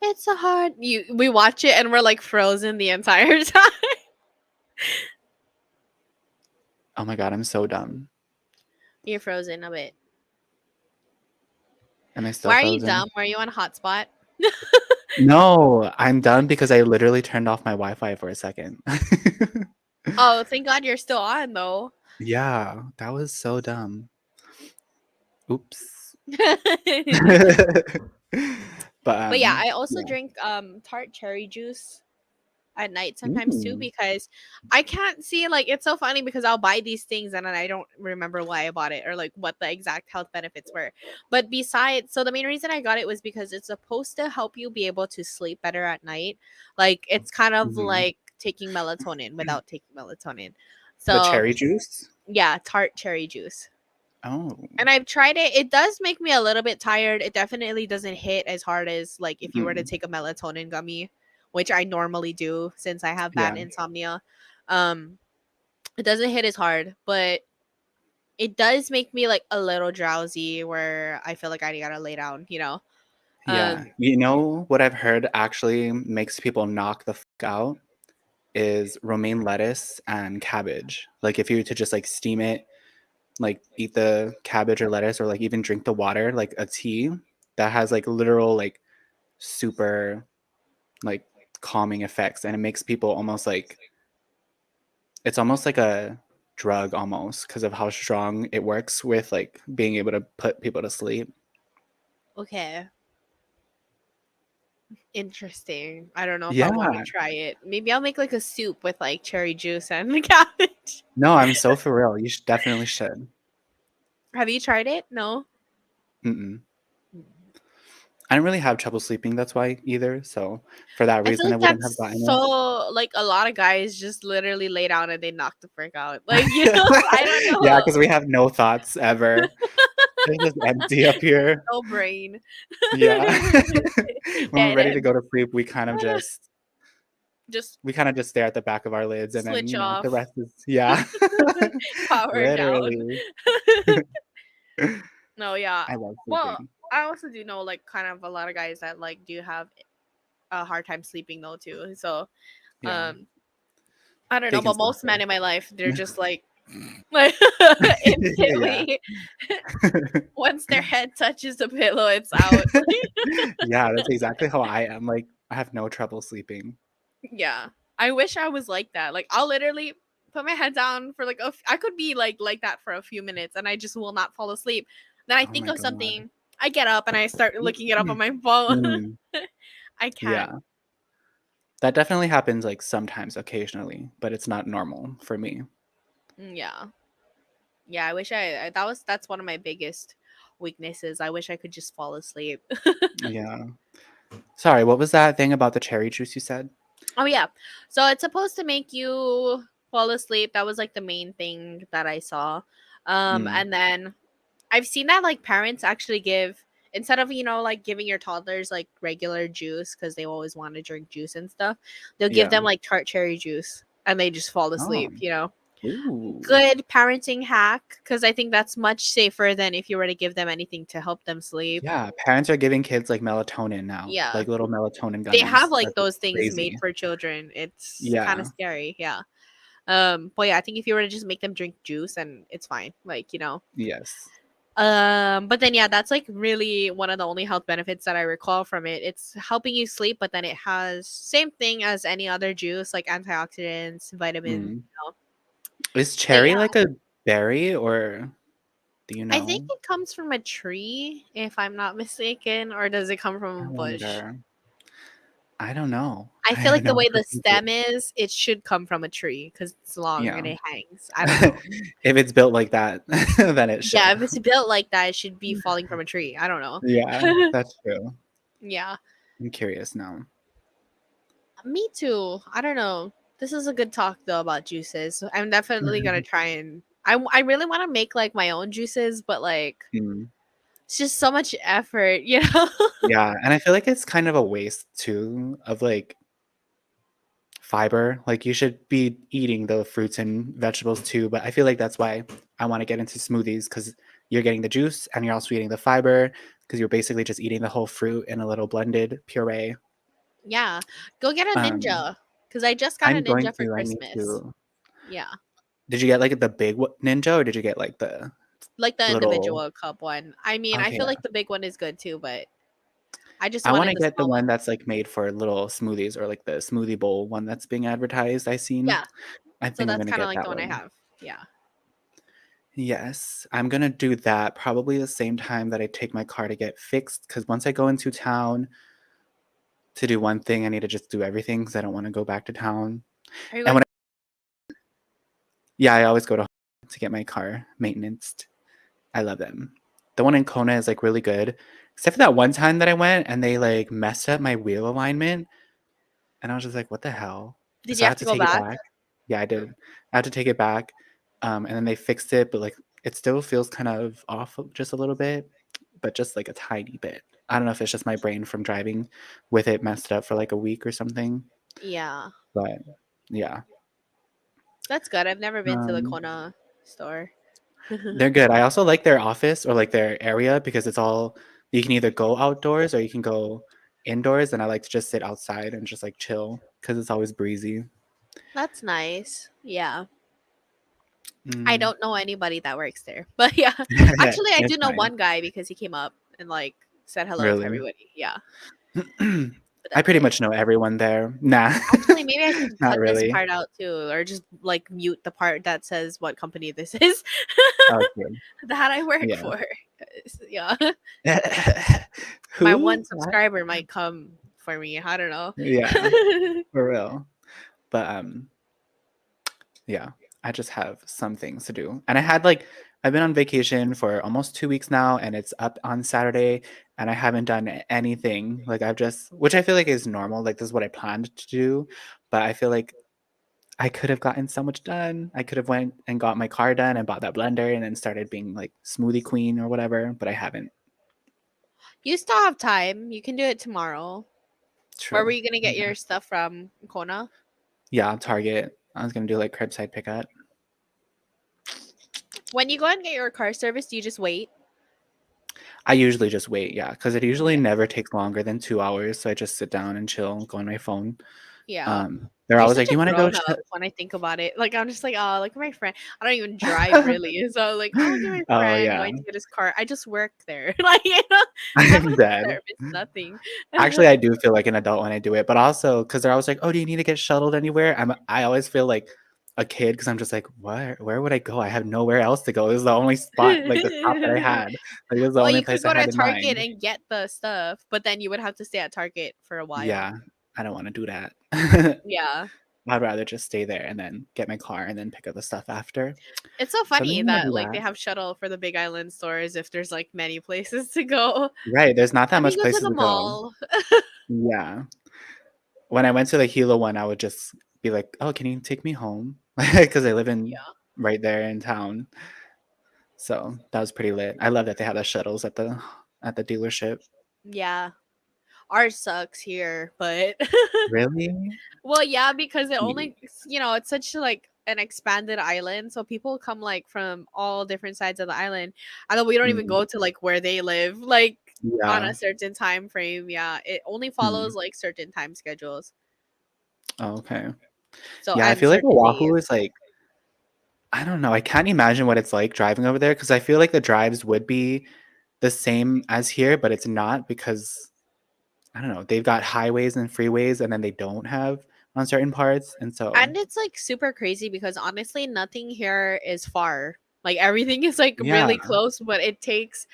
It's a hard. You we watch it and we're like frozen the entire time.
Oh my god, I'm so dumb.
You're frozen a bit.
Am I still
Why are you
frozen?
dumb? Are you on hotspot?
No, I'm done because I literally turned off my Wi-Fi for a second.
Oh, thank God you're still on though.
Yeah, that was so dumb. Oops. But,
But yeah, I also drink tart cherry juice at night sometimes too
mm,
because I can't see like it's so funny because I'll buy these things and then I don't remember why I bought it or like what the exact health benefits were. But besides, so the main reason I got it was because it's supposed to help you be able to sleep better at night. Like it's kind of
mhm.
like taking melatonin without taking melatonin.
The
So,
cherry juice?
yeah, tart cherry juice.
Oh,
And I've tried it. It does make me a little bit tired. It definitely doesn't hit as hard as like if you were to
mm,
take a melatonin gummy, which I normally do since I have bad
yeah,
insomnia. Um, it doesn't hit as hard, but it does make me like a little drowsy where I feel like I gotta lay down.
yeah.
Um,
You know what I've heard actually makes people knock the fuck out is romaine lettuce and cabbage. Like, if you were to just, like, steam it, like, eat the cabbage or lettuce or, like, even drink the water, like a tea, that has, like, literal, like, super, like, calming effects, and it makes people almost like it's almost like a drug almost because of how strong it works with, like, being able to put people to sleep.
okay, interesting. I don't know if I want to
Yeah.
try it. Maybe I'll make like a soup with like cherry juice and the cabbage.
No, I'm so for real. You definitely should.
Have you tried it? No.
Mm-mm. I don't really have trouble sleeping, that's why either, so for that
I feel
reason, I
like
wouldn't have
that's
gotten it.
so like a lot of guys just literally lay down and they knock the frick out. Like, I don't
Yeah,
know.
because we have no thoughts ever. It's just empty up here.
No brain.
Yeah. When we're
Dead
ready to
end.
go to sleep,
Just
we kinda just stare at the back of our lids, and then,
switch
the
off.
rest is yeah.
Power down.
Literally.
No, yeah.
I love
Well,
sleeping.
I also do know like kind of a lot of guys that like do have a hard time sleeping though too. So,
Yeah.
um I don't
They
know,
can
but
sleep
most men
though.
in my life, they're just like
Yeah.
instantly once their head touches the pillow, it's out.
Yeah, that's exactly how I am, like, I have no trouble sleeping.
Yeah. I wish I was like that. Like I'll literally put my head down for like I could be like that for a few minutes and I just will not fall asleep. Then I
Oh
think
my
of
god.
something, I get up and I start looking it up on my phone.
Mm,
I can't.
yeah. That definitely happens, like, sometimes, occasionally, but it's not normal for me.
Yeah. Yeah, I wish that's one of my biggest weaknesses. I wish I could just fall asleep.
Yeah. Sorry, what was that thing about the cherry juice you said?
Oh yeah. So it's supposed to make you fall asleep. That was like the main thing that I saw.
Mm,
And then I've seen that like parents actually give, instead of like giving your toddlers like regular juice because they always want to drink juice and stuff, they'll give
yeah.
them like tart cherry juice and they just fall
Oh.
asleep.
Ooh.
Good parenting hack because I think that's much safer than if you were to give them anything to help them sleep.
Yeah, parents are giving kids, like, melatonin now,
Yeah.
like little melatonin
They have
gummies.
like
That's
those things made
crazy.
for children. It's kind of
Yeah.
scary. Yeah. But yeah, I think if you were to just make them drink juice and it's fine. Like.
Yes.
But then yeah, that's like really one of the only health benefits that I recall from it. It's helping you sleep, but then it has same thing as any other juice, like antioxidants, vitamins.
Mm. Is
But
cherry,
yeah,
like, a berry, or do you
I think
know?
it comes from a tree, if I'm not mistaken, or does it come from
I
a bush?
wonder. I don't know.
I
I
feel
have
like the
never
way the
looked into
stem
it.
is, it should come from a tree because it's long
Yeah.
and it hangs. I don't know.
If it's built like that, then it
Yeah,
should.
if it's built like that, it should be falling from a tree. I don't know.
Yeah, that's true.
Yeah,
I'm curious now.
me too. I don't know. This is a good talk though about juices. I'm definitely gonna try and I really want to make like my own juices, but like
Mm.
it's just so much effort.
Yeah, and I feel like it's kind of a waste too of, like, fiber. Like, you should be eating the fruits and vegetables too, but I feel like that's why I wanna get into smoothies, because 'cause you're getting the juice and you're also eating the fiber, because 'cause you're basically just eating the whole fruit in a little blended puree.
Yeah, go get a
Um,
ninja because I just got a
I'm going
ninja for
to I need
Christmas.
to
Yeah,
Did you get, like, the big Ninja, or did you get, like, the
like the
little
individual cup one. I mean, I
Okay,
feel
yeah.
like the big one is good too, but I just
I wanna
wanted the
get the
small
one
one.
that's, like, made for little smoothies, or, like, the smoothie bowl one that's being advertised I seen.
Yeah,
I
so
think I'm
that's
gonna
kind of
get
like
that
the one I
one.
have. Yeah.
Yes, I'm gonna do that probably the same time that I take my car to get fixed. Because once I go into town to do one thing, I need to just do everything because I don't wanna go back to town.
Are you
And
going?
when I Yeah, I always go to get my car maintenanced. I love them. The one in Kona is, like, really good, except for that one time that I went and they, like, messed up my wheel alignment, and I was just like, "What the hell?"
Did you
So I
have
had
to
to
go
take it
back?
back. Yeah, I did. I had to take it back, and then they fixed it, but, like, it still feels kind of off just a little bit, but just, like, a tiny bit. I don't know if it's just my brain from driving with it messed up for, like, a week or something,
Yeah,
but yeah.
that's good. I've never been to the
Um,
Kona store.
they're good. I also like their office, or, like, their area, because it's all you can either go outdoors or you can go indoors, and I like to just sit outside and just, like, chill because it's always breezy.
That's nice. Yeah. I
Mm.
don't know anybody that works there. But yeah, actually I do
It's
know
fine.
one guy because he came up and like said hello to
Really?
everybody. Yeah, but
I
that's
pretty
it.
much know everyone there. Nah,
Actually, maybe I should
not
cut this
really.
part out too, or just like mute the part that says what company this is
Okay,
that I work
yeah.
for. 'Cause, yeah, my
Who?
one
What?
subscriber might come for me. I don't know.
Yeah, for real. But, yeah, I just have some things to do, and I've been on vacation for almost 2 weeks now, and it's up on Saturday, and I haven't done anything. Like, I've just which I feel like is normal, like, this is what I planned to do, but I feel like I could have gotten so much done. I could have went and got my car done and bought that blender and then started being, like, smoothie queen or whatever, but I haven't.
You still have time. You can do it tomorrow. Where were
True.
you gonna get your stuff from, Kona?
Yeah, Target. I was gonna do, like, curbside pickup.
When you go and get your car service, do you just wait?
I usually just wait, yeah, because it usually
Yeah.
never takes longer than 2 hours, so I just sit down and chill, go on my phone.
Yeah.
They're
You're
always
such
like, "Do
a
you wanna go
grown
ch"
up when I think about it. Like I'm just like, oh, look at my friend. I don't even drive really. So like, oh, look at my
Oh,
friend
yeah.
going to get his car. I just work there. Like, I have
I'm
no
dead.
service, nothing.
Actually, I do feel like an adult when I do it, but also because 'cause they're always like, "Oh, do you need to get shuttled anywhere?" I always feel like a kid because 'cause I'm just like, Where would I go? I have nowhere else to go. This is the only spot, like, the stop that I had. Like, this is the
Well,
only
you could
place I
go to
had in
Target
mind.
and get the stuff, but then you would have to stay at Target for a while.
Yeah, I don't wanna do that.
Yeah.
I'd rather just stay there and then get my car and then pick up the stuff after.
It's so
So I think
funny
I'm gonna
that
do
like they
that.
have shuttle for the Big Island stores if there's like many places to go.
Right, there's not that
Let me
much
go to
places
the
to go.
mall.
Yeah. When I went to the Gila one, I would just be like, "Oh, can you take me home?" Because I live in
Yeah.
right there in town. So that was pretty lit. I love that they have the shuttles at the dealership.
Yeah. Ours sucks here, but
Really?
well, yeah, because it
Ye
only it's such like an expanded island, so people come like from all different sides of the island, and then we don't even
mm,
go to like where they live, like on
yeah.
a certain time frame. Yeah, it only follows
Mm.
like certain time schedules,
Oh, okay.
so
Yeah, I
and
feel like
certain
Oahu
days.
is like I don't know, I can't imagine what it's like driving over there because I feel like the drives would be the same as here, but it's not because I don't know, they've got highways and freeways and then they don't have on certain parts, and so
And it's like super crazy because honestly, nothing here is far. Like everything is like
yeah,
really close, but it takes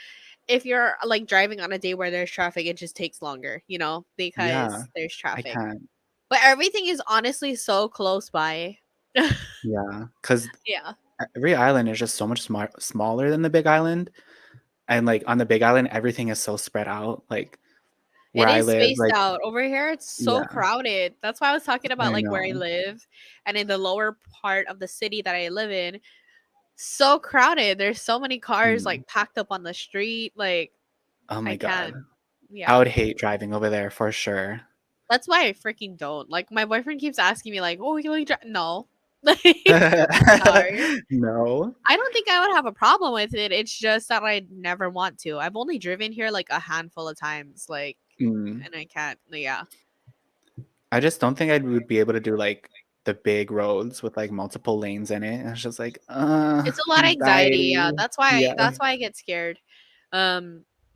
if you're like driving on a day where there's traffic, it just takes longer,
yeah,
because there's
I
traffic.
can't.
But everything is honestly so close by.
Yeah, because
Yeah.
every island is just so much smaller than the Big Island, and, like, on the Big Island, everything is so spread out, like, where
It
I
is
live,
spaced
like
out. Over here it's so
yeah,
crowded. That's why I was talking about
I
like where I
know.
live and in the lower part of the city that I live in. So crowded. There's so many cars
Mm.
like packed up on the street. Like
Oh
I
my god.
can't.
I
Yeah.
would hate driving over there for sure.
That's why I freaking don't. Like my boyfriend keeps asking me like, "Oh, you like drive?" No. Like sorry.
No?
I don't think I would have a problem with it. It's just that I never want to. I've only driven here like a handful of times, like,
Mm.
and I can't. Yeah,
I just don't think I would be able to do, like, the big roads with, like, multiple lanes in it, and it's just like,
it's a lot of anxiety. Yeah,
anxiety.
that's why.
Yeah.
That's why I get scared.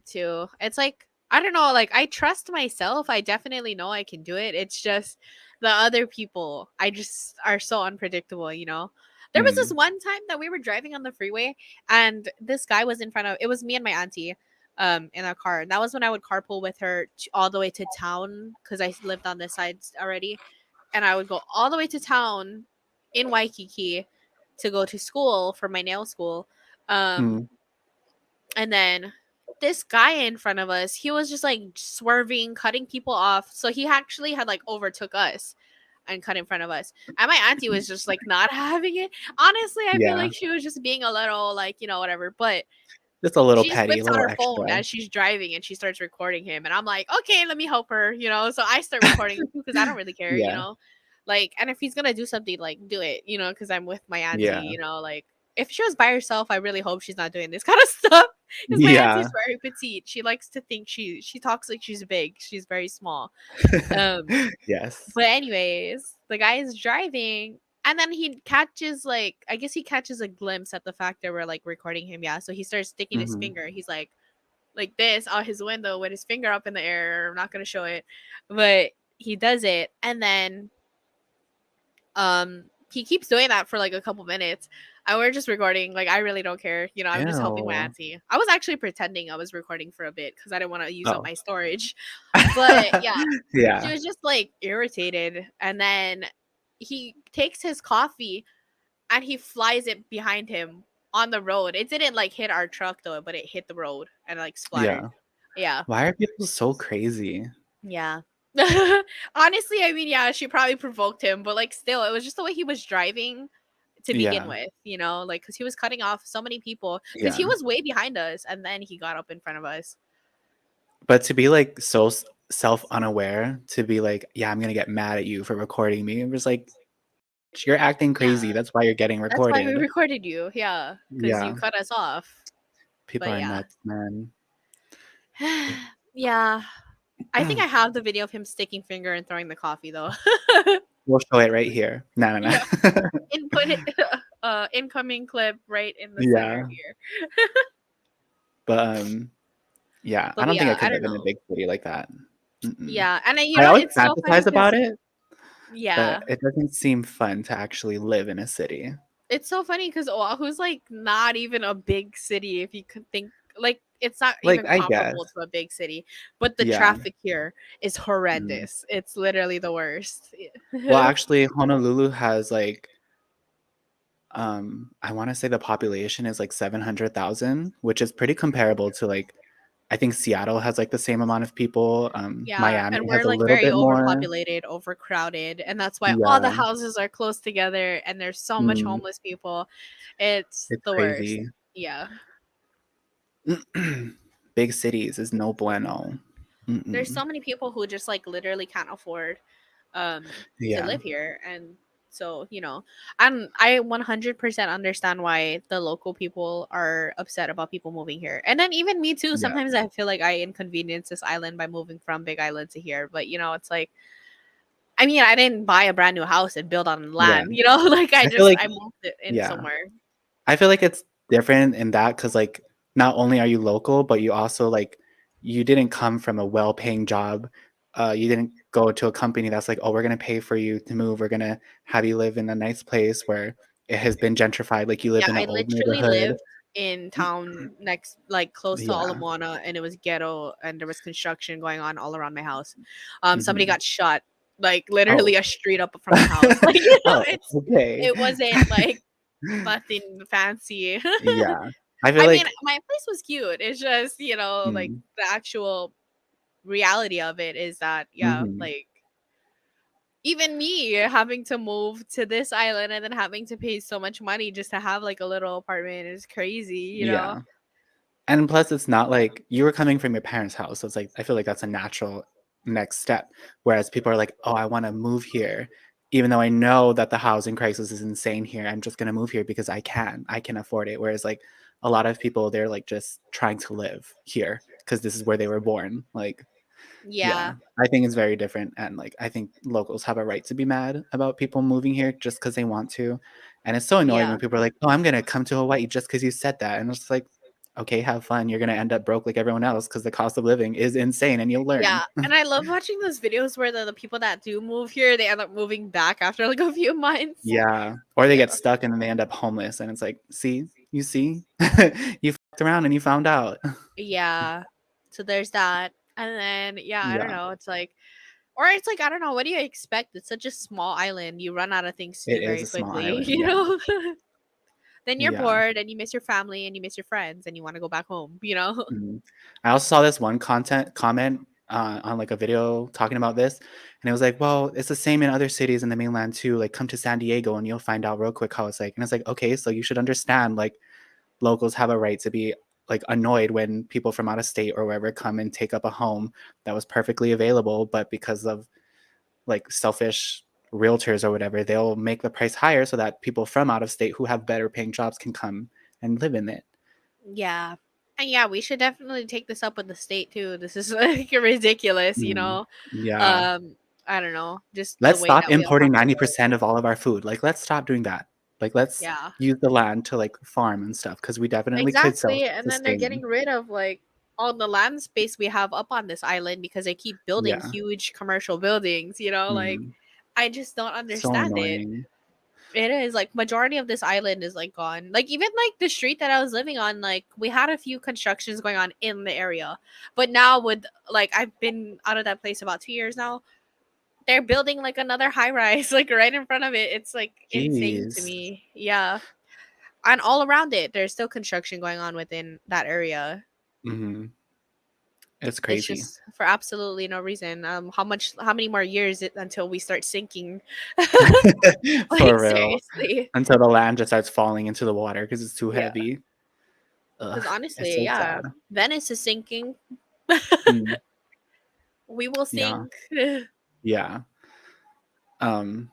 Too. It's like I don't know. Like I trust myself. I definitely know I can do it. It's just the other people. I just are so unpredictable. There was this
Mm.
one time that we were driving on the freeway, and this guy was in front of. It was me and my auntie, in a car. And that was when I would carpool with her all the way to town because I lived on this side already, and I would go all the way to town in Waikiki to go to school for my nail school. Um,
Mm.
and then this guy in front of us, he was just like swerving, cutting people off. So he actually had like overtook us and cut in front of us. And my auntie was just like not having it. Honestly, I feel
Yeah.
like she was just being a little like, whatever. But
Just a little
she just
petty, a
whips out
little
her phone
extra.
as she's driving and she starts recording him. And I'm like, okay, let me help her. So I start recording him because I don't really care.
Yeah.
Like, and if he's gonna do something, like, do it, because I'm with my
Yeah.
auntie. Like, if she was by herself, I really hope she's not doing this kind of stuff. Because my
Yeah.
auntie's very petite. She likes to think she talks like she's big. She's very small. Um,
Yes.
but anyways, the guy is driving and then he catches like I guess he catches a glimpse at the fact that we're like recording him, yeah. So he starts sticking his
Mhm.
finger. He's like this out his window with his finger up in the air. I'm not gonna show it. But he does it and then he keeps doing that for like a couple minutes. And we're just recording. Like I really don't care. I'm just helping my
Ew.
auntie. I was actually pretending I was recording for a bit because I didn't want to use up
Oh.
my storage. But yeah, she
Yeah.
was just like irritated. And then he takes his coffee and he flies it behind him on the road. It didn't like hit our truck though, but it hit the road and like splattered.
Yeah.
Yeah.
Why are people so crazy?
Yeah. Honestly, I mean, yeah, she probably provoked him, but like still, it was just the way he was driving to begin
Yeah.
with, like because he was cutting off so many people because he
Yeah.
was way behind us and then he got up in front of us.
But to be, like, so self-unaware, to be like, "Yeah, I'm gonna get mad at you for recording me." It was like, "You're acting
Yeah.
crazy, that's why you're getting
That's why we
recorded."
recorded you. Yeah. Because you
Yeah.
cut us off.
People
But
are
yeah.
nuts, man.
Yeah. I think I have the video of him sticking finger and throwing the coffee though.
We'll show it right here. No, no,
Yeah.
no.
Input it incoming clip right in the center
Yeah.
here.
But, yeah, I
But
don't think I
yeah, I
could
don't
live in a
know.
big city like that. Mm-mm.
Yeah, and
I always
it's so funny
fantasize
because
about it, but
yeah,
it doesn't seem fun to actually live in a city.
it's so funny because Oahu's like not even a big city if you could think like it's not
Like,
even
I guess.
comparable to a big city, but the
Yeah.
traffic here is
Mhm.
horrendous. It's literally the worst.
Well, actually, Honolulu has, like, I wanna say the population is, like, 700,000, which is pretty comparable to, like, I think Seattle has, like, the same amount of people,
Yeah,
Miami
and
has
we're
a
like
little
very
bit more.
overpopulated, overcrowded, and that's why all the
Yeah.
houses are close together and there's so much
Mm,
homeless people. It's
it's
the worst.
crazy.
Yeah.
Big cities is no bueno.
There's
Mm-mm.
so many people who just like literally can't afford to
Yeah,
live here, and so, and I 100% understand why the local people are upset about people moving here. And then even me too,
yeah,
sometimes I feel like I inconvenience this island by moving from Big Island to here, but it's like, I mean, I didn't buy a brand new house and build on
yeah.
land, like
I feel like
I moved it in
yeah.
somewhere.
I feel like it's different in that because, like, not only are you local, but you also, like, you didn't come from a well-paying job. You didn't go to a company that's like, "Oh, we're gonna pay for you to move. We're gonna have you live in a nice place where it has been gentrified." Like, you lived
Yeah,
in an
I
old
literally
neighborhood.
lived in town next, like close to Ala
Yeah.
Moana, and it was ghetto, and there was construction going on all around my house. Somebody
Mhm.
got shot, like
Oh.
literally a street up from my house. Like,
Oh, okay.
it wasn't like nothing fancy.
Yeah. I feel
I mean,
like
my place was cute. It's just, like
mm,
the actual reality of it is that, yeah,
mhm.
like even me having to move to this island and then having to pay so much money just to have like a little apartment is crazy.
Yeah. And plus, it's not like you were coming from your parents' house, so it's like I feel like that's a natural next step, whereas people are like, "Oh, I wanna move here, even though I know that the housing crisis is insane here, I'm just gonna move here because I can afford it," whereas, like, a lot of people, they're, like, just trying to live here because this is where they were born, like, yeah,
Yeah,
I think it's very different, and, like, I think locals have a right to be mad about people moving here just because they want to, and it's so annoying
yeah,
when people are like, "Oh, I'm gonna come to Hawaii just because you said that," and it's like, "Okay, have fun, you're gonna end up broke like everyone else because the cost of living is insane, and you'll learn."
yeah. And I love watching those videos where the people that do move here, they end up moving back after like a few months.
Yeah, or they
Yeah.
get stuck and then they end up homeless, and it's like, "See? You see? You fucked around and you found out."
Yeah. So there's that. And then, yeah, I don't
Yeah,
know. It's like, I don't know. What do you expect? It's such a small island. You run out of things to
it
do
is
very
a small
quickly,
island, yeah,
Then you're
yeah.
bored and you miss your family and you miss your friends and you want to go back home.
Mhm. I also saw this one content comment, on, like, a video talking about this, and it was like, "Well, it's the same in other cities in the mainland too, like, come to San Diego and you'll find out real quick how it's like," and it's like, "Okay, so you should understand, like, locals have a right to be, like, annoyed when people from out of state or wherever come and take up a home that was perfectly available, but because of, like, selfish realtors or whatever, they'll make the price higher so that people from out of state who have better paying jobs can come and live in it."
Yeah. And yeah, we should definitely take this up with the state too. This is like ridiculous,
Mm. Yeah.
Um, I don't know, just the
Let's
way
stop
that we all have
importing
to live.
90% of all of our food, like, let's stop doing that. Like, let's
Yeah.
use the land to, like, farm and stuff because we definitely could
Exactly. And then they're getting
self-sustain.
rid of like all the land space we have up on this island because they keep building
Yeah.
huge commercial buildings, like
Mhm.
I just don't
So
understand it.
annoying.
It is like majority of this island is like gone. Like even like the street that I was living on, like we had a few constructions going on in the area. But now with like I've been out of that place about 2 years now. They're building like another high rise like right in front of it. It's like insane to
Jeez.
me. Yeah. And all around it, there's still construction going on within that area.
Mhm. It's
It's
crazy.
just for absolutely no reason. How many more years until we start sinking? Like
For real.
seriously.
Until the land just starts falling into the water because it's too
Yeah.
heavy. Ugh,
Because
it's
honestly,
so
yeah,
sad.
Venice is sinking.
Mm,
We will
yeah,
sink.
yeah. Um,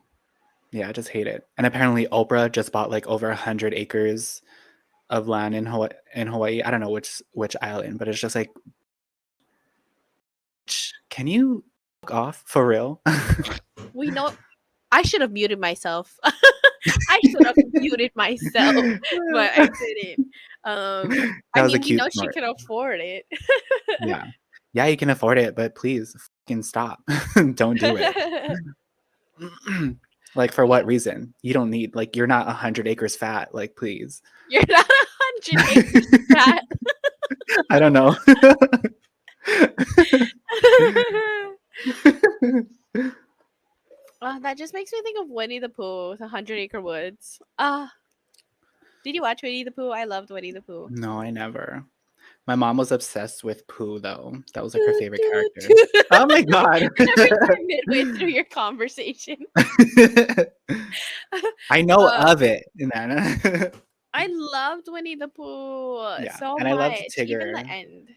yeah, I just hate it. And apparently Oprah just bought, like, over 100 acres of land in Hawaii. I don't know which island, but it's just like, can you fuck off for real?"
We know. I should have muted myself. I should have muted myself, but I didn't. I
That was a
mean, we
cute
know she
snort.
can afford it.
Yeah. Yeah, you can afford it, but please fucking stop. Don't do it. Like, for
Yeah,
what reason? You don't need like, you're not 100 acres fat, like, please.
you're not 100 acres fat.
I don't know.
That just makes me think of Winnie the Pooh, the Hundred Acre Woods. Did you watch Winnie the Pooh? I loved Winnie the Pooh.
No, I never. My mom was obsessed with Pooh, though. That was like her
Toot,
favorite
toot,
character.
toot.
Oh my god.
Every time midway through your conversation.
I know
uh,
of it. Nana.
I loved Winnie the Pooh
Yeah,
so
and I loved
much, even the
Tigger,
end.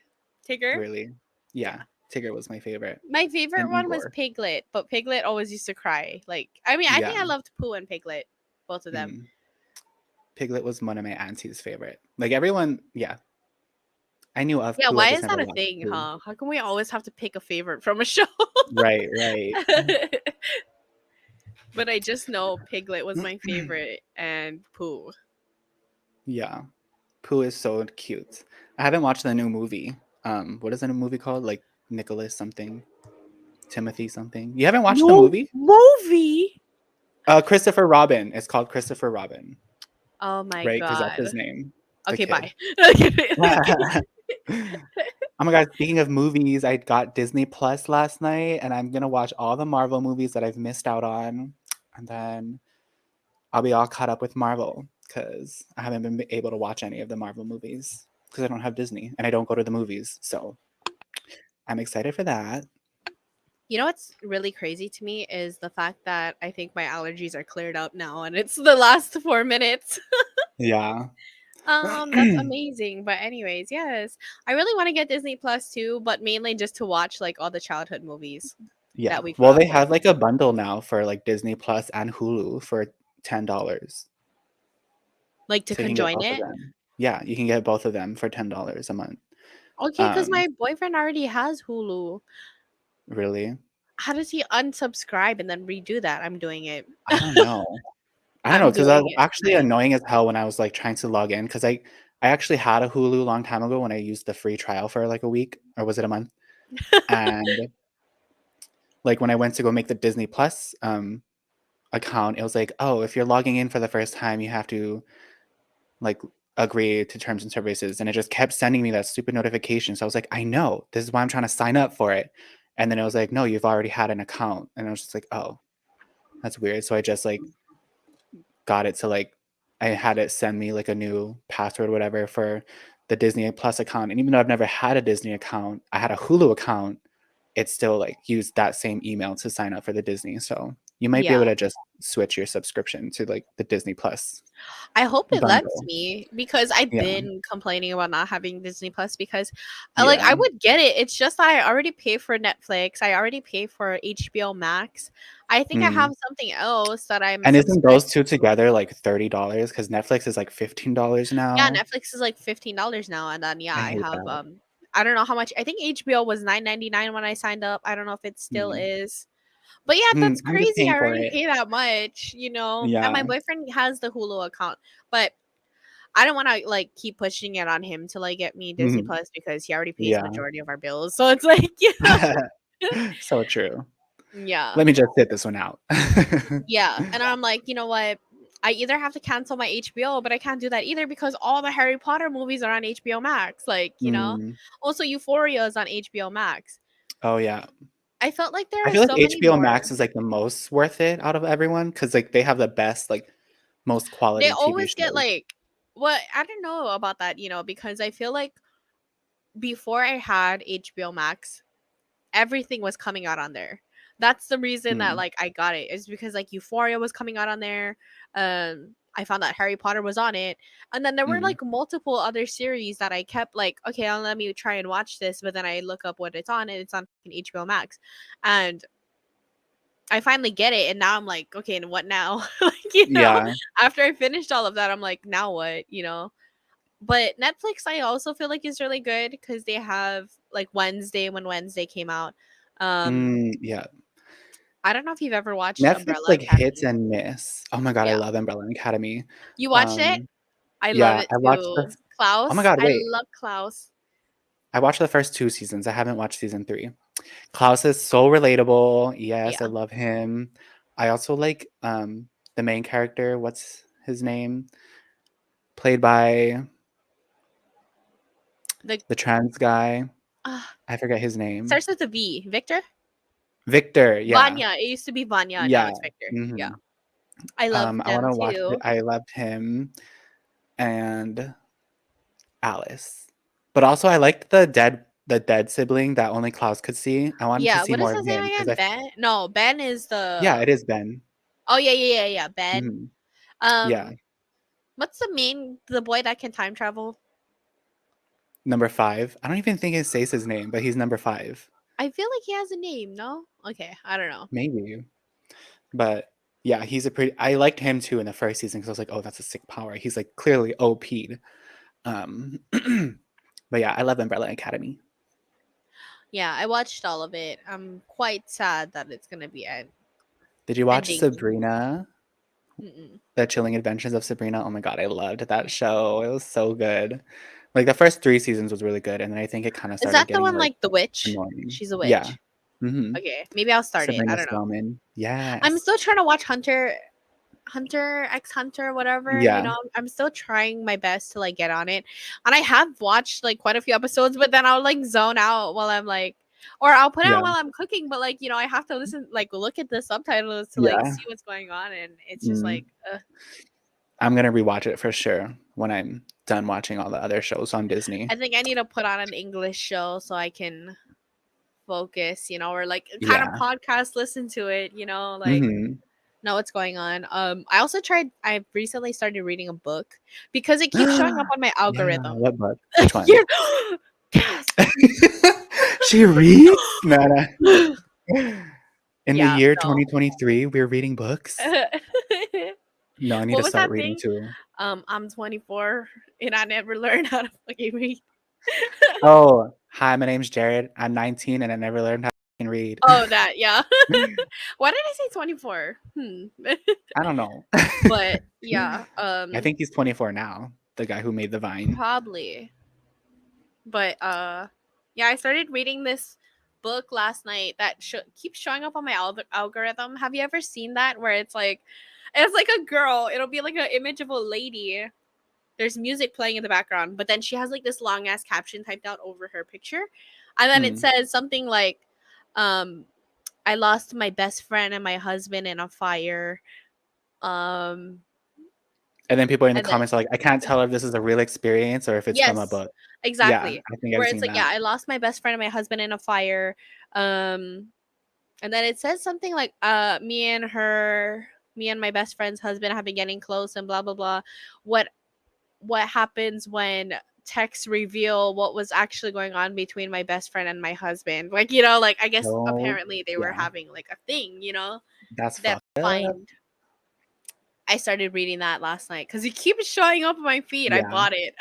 Tigger?
really.
Yeah.
Yeah, Tigger was my favorite,
My
and
favorite one was
Igor.
Piglet, but Piglet always used to cry. Like, I mean, I
Yeah,
think I loved Pooh and Piglet, both of them.
mm. Piglet was one of my auntie's favorite. Like, everyone yeah, I knew of
Yeah,
Pooh, I
why
just
is
never
that a
watched
thing,
Pooh.
huh? How come we always have to pick a favorite from a show?
Right, right.
But I just know Piglet was my favorite and Pooh.
Yeah, Pooh is so cute. I haven't watched the new movie. What is the new movie called? Like, Nicholas something? Timothy something? You haven't watched the
No
movie?
movie.
Christopher Robin. It's called Christopher Robin,
Oh my
right? Because that's
god.
his name, the
Okay,
kid.
bye.
Oh my god, speaking of movies, I got Disney Plus last night and I'm gonna watch all the Marvel movies that I've missed out on. And then I'll be all caught up with Marvel because I haven't been able to watch any of the Marvel movies because I don't have Disney and I don't go to the movies. So I'm excited for that.
You know what's really crazy to me is the fact that I think my allergies are cleared up now and it's the last 4 minutes.
Yeah.
That's amazing. But anyways, yes. I really want to get Disney Plus too, but mainly just to watch like all the childhood movies
Yeah.
that we grew
Well,
up
they
with.
have like a bundle now for like Disney Plus and Hulu for $10.
Like to
So you can get
conjoin
both of
it.
them. Yeah, you can get both of them for $10 a month.
Okay, because
Um,
my boyfriend already has Hulu.
really?
How does he unsubscribe and then redo that? I'm doing it.
I don't know. I don't know
I'm
because I
doing
was
it
actually
tonight.
annoying as hell when I was like trying to log in because I actually had a Hulu a long time ago when I used the free trial for like a week or was it a month? And like when I went to go make the Disney Plus account, it was like, oh, if you're logging in for the first time, you have to like agree to terms and services, and it just kept sending me that stupid notification. So I was like, I know this is why I'm trying to sign up for it, and then it was like, no, you've already had an account, and I was just like, oh, that's weird. So I just like got it to like I had it send me like a new password or whatever for the Disney Plus account. And even though I've never had a Disney account, I had a Hulu account, it still like used that same email to sign up for the Disney. So you might be
Yeah.
able to just switch your subscription to like the Disney Plus
I hope it lets
bundle.
me because I've
Yeah.
been complaining about not having Disney Plus because I
Yeah.
would get it. It's just that I already pay for Netflix. I already pay for HBO Max. I think I have
Mm.
something else that I'm
And isn't
subscribed
those two
to.
together like $30? Because Netflix is like $15
Yeah,
now.
Netflix is like $15 now and then yeah,
I
I
hate
have
that.
I don't know how much. I think HBO was 9.99 when I signed up. I don't know if it still
Mm.
is. But yeah, that's
I'm just
crazy. I
paying for
already
it.
pay that much. And my
Yeah.
boyfriend has the Hulu account, but I don't want to like keep pushing it on him to like get me Disney
Mhm.
Plus because he already pays
Yeah.
majority of our bills. So it's like,
So true.
yeah.
Let me just sit this one out.
Yeah. And I'm like, you know what? I either have to cancel my HBO, but I can't do that either because all the Harry Potter movies are on HBO Max.
Mm.
Also Euphoria is on HBO Max.
Oh, yeah.
I felt like there
I
are
feel like
so many
HBO
more.
Max is, like, the most worth it out of everyone because like, they have the best, like, most
They
quality TV
always get
shows.
like, what I don't know about that, because I feel like before I had HBO Max, everything was coming out on there. That's the reason that
Mm.
like I got it is because like Euphoria was coming out on there. I found that Harry Potter was on it, and then there were
Mhm.
like multiple other series that I kept like, okay, let me try and watch this, but then I look up what it's on, and it's on HBO Max, and I finally get it, and now I'm like, okay, and what now?
Yeah.
After I finished all of that, I'm like, now what? But Netflix, I also feel like is really good because they have like Wednesday when Wednesday came out. Um,
Yeah.
I don't know if you've ever watched
Netflix,
Umbrella
like, hits
Academy.
and miss. Oh my god, I
Yeah,
love Umbrella Academy.
you watched it.
Um,
I love
yeah,
it
I watched
too.
the oh my
Klaus,
god,
I
wait.
love Klaus.
I watched the first 2 seasons, I haven't watched season 3. Klaus is so relatable. Yes, I
Yeah,
love him. I also like, the main character, what's his name? Played by
The
The trans guy.
uh,
I forget his name.
starts with a V. Victor?
Victor. Yeah.
Vanya. It used to be Vanya. Now
Yeah.
it's Victor. Yeah.
hmm
I love
I want
them
to watch it.
too.
I loved him and Alice, but also I liked the dead sibling that only Klaus could see. I wanted to
Yeah.
see
What is
more of
his name
him because
again? Ben? No, Ben is
yeah,
the.
it is Ben.
Oh yeah. Ben.
hmm Yeah,
Um, what's the boy that can time travel?
number 5. I don't even think it says his name, but he's number 5.
I feel like he has a name. No. Okay. I don't know.
Maybe. But yeah, he's a pretty. I liked him too in the first season because I was like, oh, that's a sick power. He's like clearly OP'd. But yeah, I love Umbrella Academy.
Yeah, I watched all of it. I'm quite sad that it's gonna be
Did you watch
ending.
Sabrina?
Mm-mm.
The Chilling Adventures of Sabrina? Oh my god, I loved that show. It was so good. Like the first 3 seasons was really good, and then I think it kind of
Is
started
that the
getting
one
like
like the witch?
annoying.
She's a
Yeah.
witch.
hmm
Okay, maybe I'll start it. I
Sabrina
don't know.
Spellman.
I'm
Yes.
still trying to watch Hunter X Hunter, whatever. You
Yeah.
know, I'm still trying my best to like get on it, and I have watched like quite a few episodes, but then I'll like zone out while I'm like, or I'll put it on
Yeah.
while I'm cooking, but like I have to listen, like look at the subtitles to like
Yeah.
see what's going on, and it's just
Mm.
like,
I'm gonna rewatch it for sure when I'm done watching all the other shows on Disney.
I think I need to put on an English show so I can focus, or like kind of
Yeah.
podcast, listen to it, like
hmm
know what's going on. I've recently started reading a book because it keeps showing up on my
Yeah.
algorithm.
What book? Which one?
You're yes.
She reads? No, no. In the
Yeah,
year
no.
2023, we're reading books. No, I need
What
to
was
start
that
reading
thing?
too.
I'm 24 and I never learned how to fucking read.
Oh, hi, my name's Jared. I'm 19 and I never learned how to fucking read.
Oh, that, yeah. Why did I say 24?
I don't know.
But yeah,
I think he's 24 now, the guy who made the Vine.
probably. But yeah, I started reading this book last night that keeps showing up on my algorithm. Have you ever seen that where it's like a girl, it'll be like an image of a lady, there's music playing in the background, but then she has like this long ass caption typed out over her picture, and then it
Mm.
says something like, um I lost my best friend and my husband in a fire. um
And then people in the
and then
comments are like, I can't tell if this is a real experience or if it's from a
yes,
book. Yeah,
exactly,
I think I've
where it's
seen
like,
that.
yeah, I lost my best friend and my husband in a fire. And then it says something like, me and my best friend's husband have been getting close and blah blah blah. what what happens when texts reveal what was actually going on between my best friend and my husband, like, like, I guess
Oh,
apparently they were
yeah.
having like a thing,
That's
that
fucked up.
find. I started reading that last night because it keeps showing up on my feed. I
Yeah.
bought it.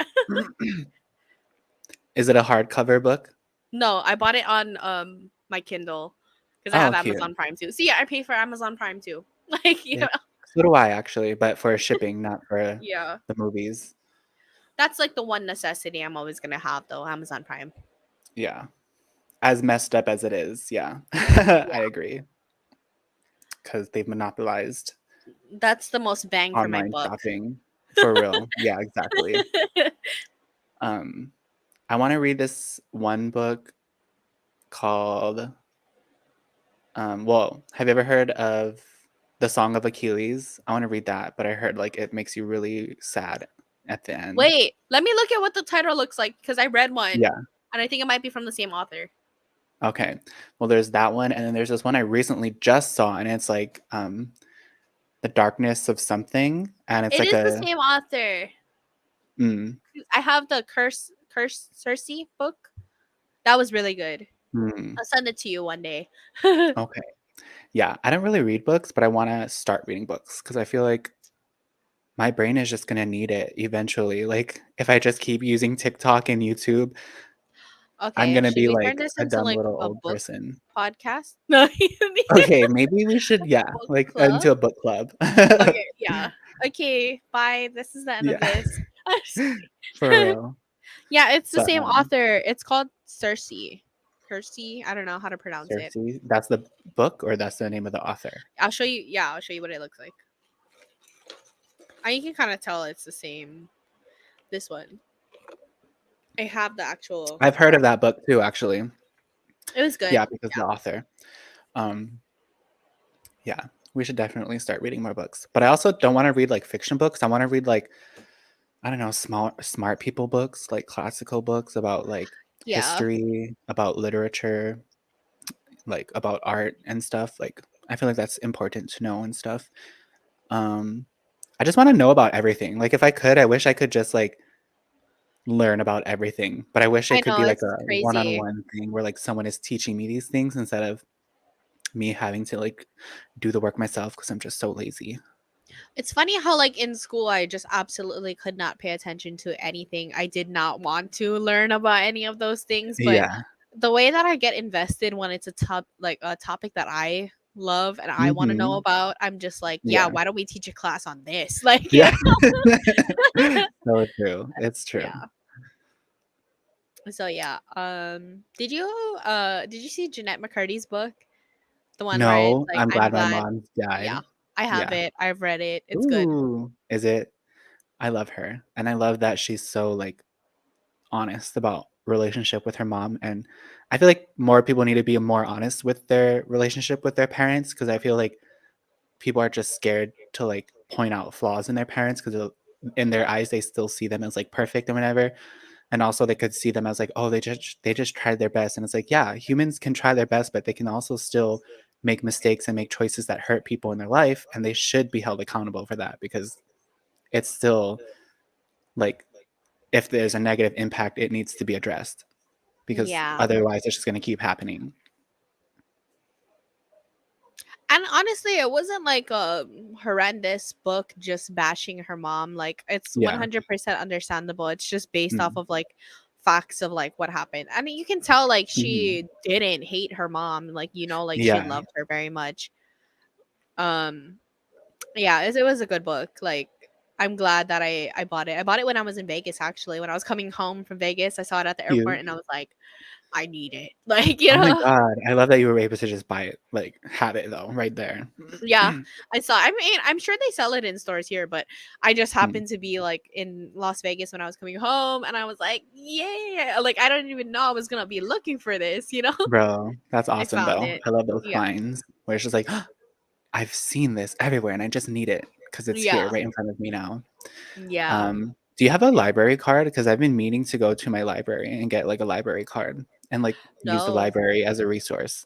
Is it a hardcover book?
No, I bought it on my Kindle because I have
Oh, cute.
Amazon Prime too. See, I pay for Amazon Prime too. Like,
Yeah. So do I actually, but for shipping, not for
yeah.
the movies.
That's like the one necessity I'm always gonna have though, Amazon Prime.
Yeah. As messed up as it is, yeah. I
Yeah.
agree. Because they've monopolized
That's the most bang for my
online
buck.
shopping. For real. Yeah, exactly. Um, I want to read this one book called well, have you ever heard of The Song of Achilles? I want to read that, but I heard like it makes you really sad at the end.
Wait, let me look at what the title looks like because I read one
Yeah.
and I think it might be from the same author.
Okay. Well, there's that one, and then there's this one I recently just saw, and it's like The Darkness of Something, and it's
It
like
is the
a
same author.
mm,
I have the Curse Circe book. That was really good.
mm,
I'll send it to you one day.
okay. Yeah, I don't really read books, but I want to start reading books because I feel like my brain is just gonna need it eventually. Like if I just keep using TikTok and YouTube, I'm
Okay,
gonna
should
be
we turn
like
this
a
into
dumb
like
little
a
old
book
person.
podcast? No,
Okay, maybe we should, yeah,
book
like
club.
into a book club.
Okay, yeah. Okay, bye. This is the end of
Yeah,
this. I'm just
for
kidding.
real.
Yeah, it's the
But
same author. It's called Circe. Circe. I don't know how to pronounce it.
Cersei, that's the book or that's the name of the author?
I'll show you. Yeah, I'll show you what it looks like. You can kind of tell it's the same. This one. I have the actual
I've heard of
book.
that book too, actually.
It was good.
Yeah, because the author. Um, yeah, we should definitely start reading more books. But I also don't want to read like fiction books. I want to read like, I don't know, smart people books, like classical books about like
Yeah.
history, about literature, like about art and stuff. Like I feel like that's important to know and stuff. Um, I just want to know about everything. Like if I could, I wish I could just like learn about everything. But I wish it
I
could
know
be like
it's
a
crazy.
one-on-one thing where like someone is teaching me these things instead of me having to like do the work myself because I'm just so lazy.
It's funny how like in school I just absolutely could not pay attention to anything. I did not want to learn about any of those things, but
Yeah.
the way that I get invested when it's a a topic that I love and I want to know
Mhm.
about, I'm just like, yeah,
Yeah.
why don't we teach a class on this? Like,
Yeah. So true. It's true.
yeah. So yeah. Did you see Jeanette McCurdy's book? The one where it's
No,
like,
I'm
I'm
glad my
glad.
mom
Yeah.
died.
I have
Yeah.
it. I've read it. It's good.
Ooh. Is it? I love her. And I love that she's so like honest about relationship with her mom. And I feel like more people need to be more honest with their relationship with their parents because I feel like people are just scared to like point out flaws in their parents because in their eyes they still see them as like perfect and whatever. And also they could see them as like, oh, they just tried their best. And it's like, yeah, humans can try their best, but they can also still make mistakes and make choices that hurt people in their life, and they should be held accountable for that because it's still like if there's a negative impact, it needs to be addressed because
Yeah.
otherwise it's just going to keep happening.
And honestly, it wasn't like a horrendous book just bashing her mom. Like it's
Yeah.
100% understandable. It's just based off
Mm.
of like facts of like what happened. I mean, you can tell like
Mhm.
she didn't hate her mom. Like like she
Yeah.
loved her very much. Um, yeah, it was a good book. Like I'm glad that I bought it. I bought it when I was in Vegas. Actually, when I was coming home from Vegas, I saw it at the airport,
Cute.
and I was like, I need it. Like
Oh my god, I love that you were able to just buy it, like have it though, right there.
Yeah, I saw. I mean, I'm sure they sell it in stores here, but I just
Mm.
happened to be like in Las Vegas when I was coming home, and I was like, yeah, like I don't even know I was gonna be looking for this.
Bro, that's
I
awesome
found
though.
it.
I love those
Yeah,
finds where it's just like, I've seen this everywhere and I just need it because it's here
yeah,
right in front of me now.
yeah.
Do you have a library card? Because I've been meaning to go to my library and get like a library card and like use the
No,
library as a resource.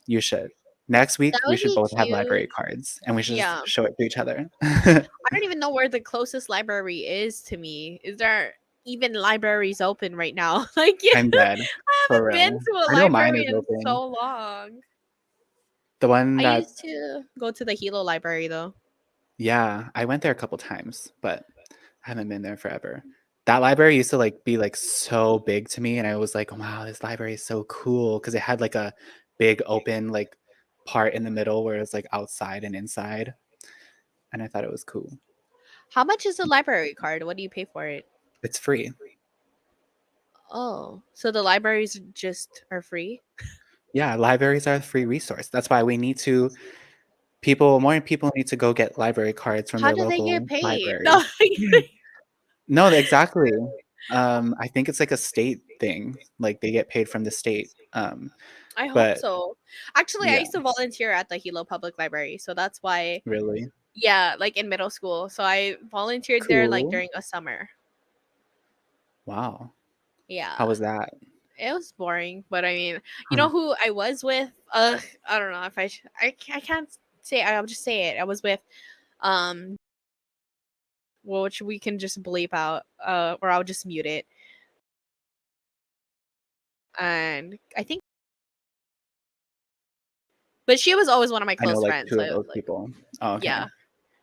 You should. Next week
that
we
would
should
be
both have
cute.
library cards and we should just
Yeah,
show it to each other.
I don't even know where the closest library is to me. Is there even libraries open right now? Like, yeah,
I'm dead.
I
For
haven't been
real.
to a
I know mine
library
is
in
open.
so long.
The one
I
that
used to go to the Hilo library though.
yeah, I went there a couple times, but I haven't been there forever. That library used to like be like so big to me and I was like, "Wow, this library is so cool" because it had like a big open like part in the middle where it's like outside and inside, and I thought it was cool.
How much is a library card? What do you pay for it?
It's free.
Oh, so the libraries just are free?
Yeah, libraries are a free resource. That's why we need to people more people need to go get library cards from
How
their
do they get
local
paid? No,
libraries. No, exactly. I think it's like a state thing. Like they get paid from the state.
I hope
But
so. Actually, I
yeah,
used to volunteer at the Hilo Public Library, so that's why.
really
Yeah, like in middle school. So I volunteered there like
cool.
during a summer.
Wow. How
Yeah,
was that?
it was boring, but I mean, you
Huh.
know who I was with? I don't know if I can't say. I'll just say it. I was with um, which we can just bleep out, or I'll just mute it. And I think, but she was always one of my
I know
close
like
friends.
2
So
of
it was
those
like,
people. Oh, okay.
yeah,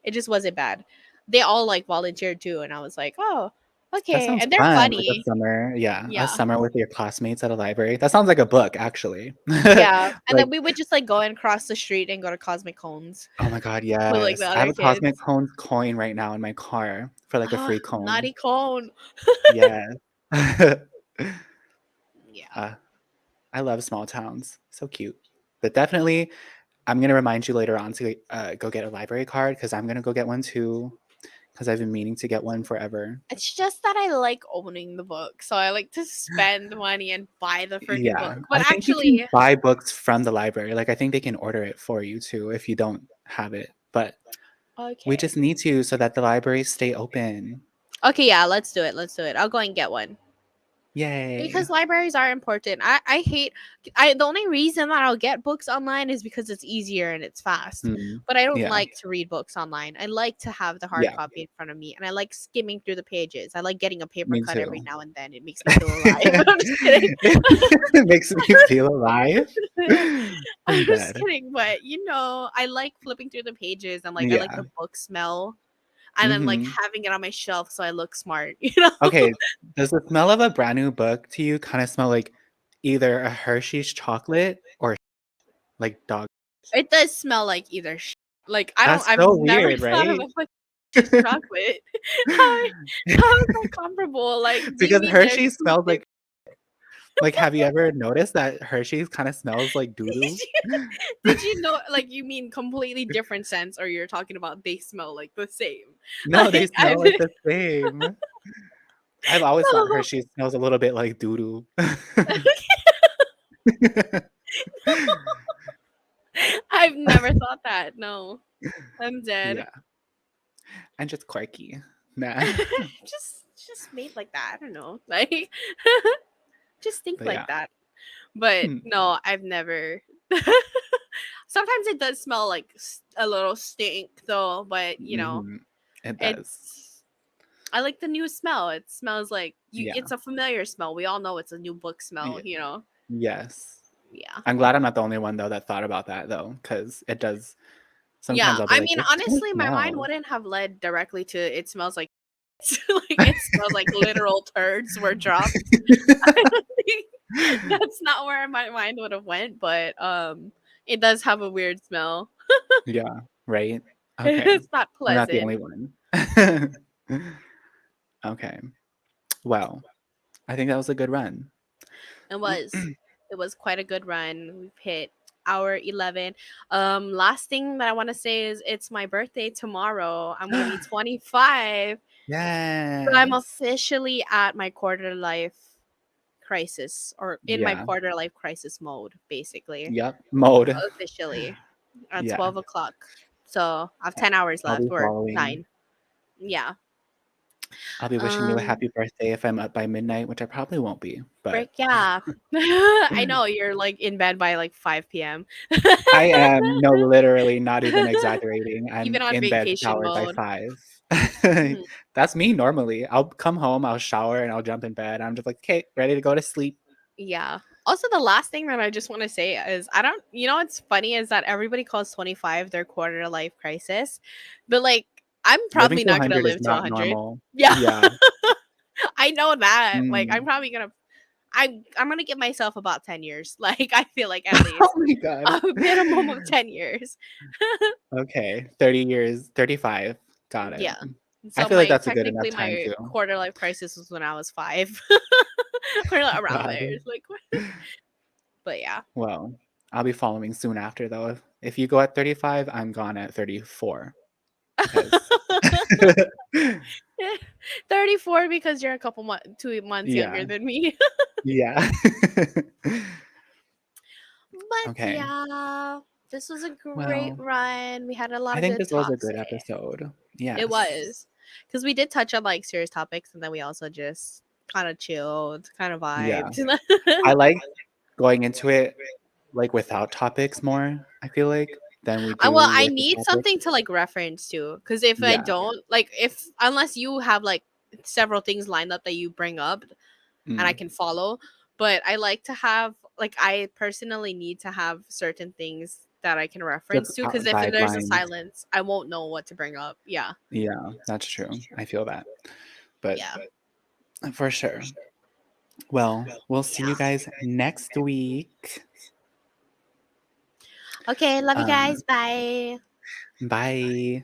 it just wasn't bad. They all like volunteered too, and I was like, oh,
That
okay,
sounds
and they're
fun, like a
funny.
summer yeah, a
Yeah,
summer with your classmates at a library. That sounds like a book, actually.
yeah, and
Like,
then we would just like go and cross the street and go to Cosmic Cones
oh my god,
with like the
yes. I have
other
a Cosmic
kids.
Cones coin right now in my car for, like, a
Ah,
free cone.
naughty cone.
Yes.
Yeah.
Uh, I love small towns. So cute. But definitely, I'm gonna remind you later on to, go get a library card because 'cause I'm gonna go get one too. because I've been meaning to get one forever.
It's just that I like owning the book, so I like to spend money and buy the freaking
Yeah,
book. But
I think you can
actually,
buy books from the library. Like, I think they can order it for you too if you don't have it. But we
okay.
just need to so that the libraries stay open.
Okay, yeah, let's do it. Let's do it. I'll go and get one.
Yay.
Because libraries are important. I hate the only reason that I'll get books online is because it's easier and it's fast.
Mm,
But I don't
yeah,
like to read books online. I like to have the hard
yeah,
copy in front of me and I like skimming through the pages. I like getting a paper
me
cut every
too.
now and then. It makes me feel alive. I'm just kidding.
It makes me feel alive.
I'm
I'm
just
dead.
kidding, but I like flipping through the pages and like I like
Yeah.
the book smell and then like
Mhm.
having it on my shelf so I look smart, you know?
Okay, does the smell of a brand new book to you kinda smell like either a Hershey's chocolate or like dog?
It does smell like either like
That's
I've
so
never
weird,
thought of
right?
a fucking Hershey's chocolate. How how is that comparable? Like, do you
Because
mean they're
Hershey's
two
smells
different?
like, have you ever noticed that Hershey's kinda smells like
Did
doo-doo?
you did you know like you mean completely different scents or you're talking about they smell like the same?
No, they
Like
smell like the same. I've always thought
no,
Hershey's smells a little bit like doo-doo.
I've never thought that. No. I'm dead.
Yeah, I'm just quirky. Nah,
Just made like that. I don't know. Like just think
but
like
yeah.
that. But
Hmm.
no, I've never. Sometimes it does smell like a little stink though, but
Mhm. It does.
it's I like the new smell. It smells like you
Yeah.
it's a familiar smell. We all know it's a new book smell,
Ye yes.
Yeah.
I'm glad I'm not the only one, though, that thought about that, though, because it does sometimes
Yeah.
I'll be
I
like,
mean,
"It kinda
honestly, my mind
smells."
wouldn't have led directly to it smells like like it smells like literal turds were dropped. I don't think that's not where my mind would have went, but it does have a weird smell.
Yeah, right? Okay.
It's not
We're not the
pleasant.
only one. Okay. Well, I think that was a good run.
It was. It was quite a good run. We've hit hour 11. Last thing that I want to say is it's my birthday tomorrow. I'm going to be 25. So I'm
Yes.
officially at my quarter life crisis or in my
Yeah.
quarter life crisis mode basically.
Yep. Mode.
Officially at
Yeah.
12 o'clock. So I have 10 hours
I'll
left
be
or
following.
9. Yeah.
I'll be wishing you a
Um
happy birthday if I'm up by midnight, which I probably won't be, but
Frick yeah. I know you're like in bed by like 5 p.m.
I am, no, literally not even exaggerating.
Even
I'm
on
in bed
vacation
showered by
mode.
5.
Mhm.
That's me normally. I'll come home, I'll shower, and I'll jump in bed. I'm just like, "Okay, ready to go to sleep."
Yeah. Also, the last thing that I just want to say is I don't, what's funny is that everybody calls 25 their quarter life crisis, but like, I'm
Living
probably
to
not going to
100 is
live to
not
100.
normal.
Yeah.
Yeah.
I know that. Like, I'm
Mm.
probably going to, I'm going to give myself about 10 years. Like, I feel like at
Oh
least
my god.
a minimum of 10 years.
Okay, 30 years, 35. Got it.
Yeah.
I
So,
feel like
my
that's a good enough
technically,
time
my
too.
quarter life crisis was when I was 5. Or like around
God.
there. It's like, but yeah.
Well, I'll be following soon after though. If you go at 35, I'm gone at 34 because
34 because you're a couple 2 months younger
yeah.
than me.
Yeah.
But
Okay.
yeah, this was a great
Well,
run. We had a lot
I
of
think
good
this was a
talks
good
today.
episode.
It
Yes.
was because we did touch on like serious topics, and then we also just kind of chilled, kind of
Yeah.
vibed.
I like going into it, like, without topics more, I feel like, than we
Well,
do
I
with the
need
topic.
something to like reference to because if I
Yeah.
don't like, if unless you have like several things lined up that you bring up, and I
Mm.
can follow. But I like to have like I personally need to have certain things that I can reference
Just,
to because if there's a
guidelines.
silence, I won't know what to bring up. Yeah.
Yeah, that's true. I feel that. But
Yeah.
for sure. Well, we'll see you
Yeah.
guys next week.
Okay, love you
Um,
guys. Bye.
bye.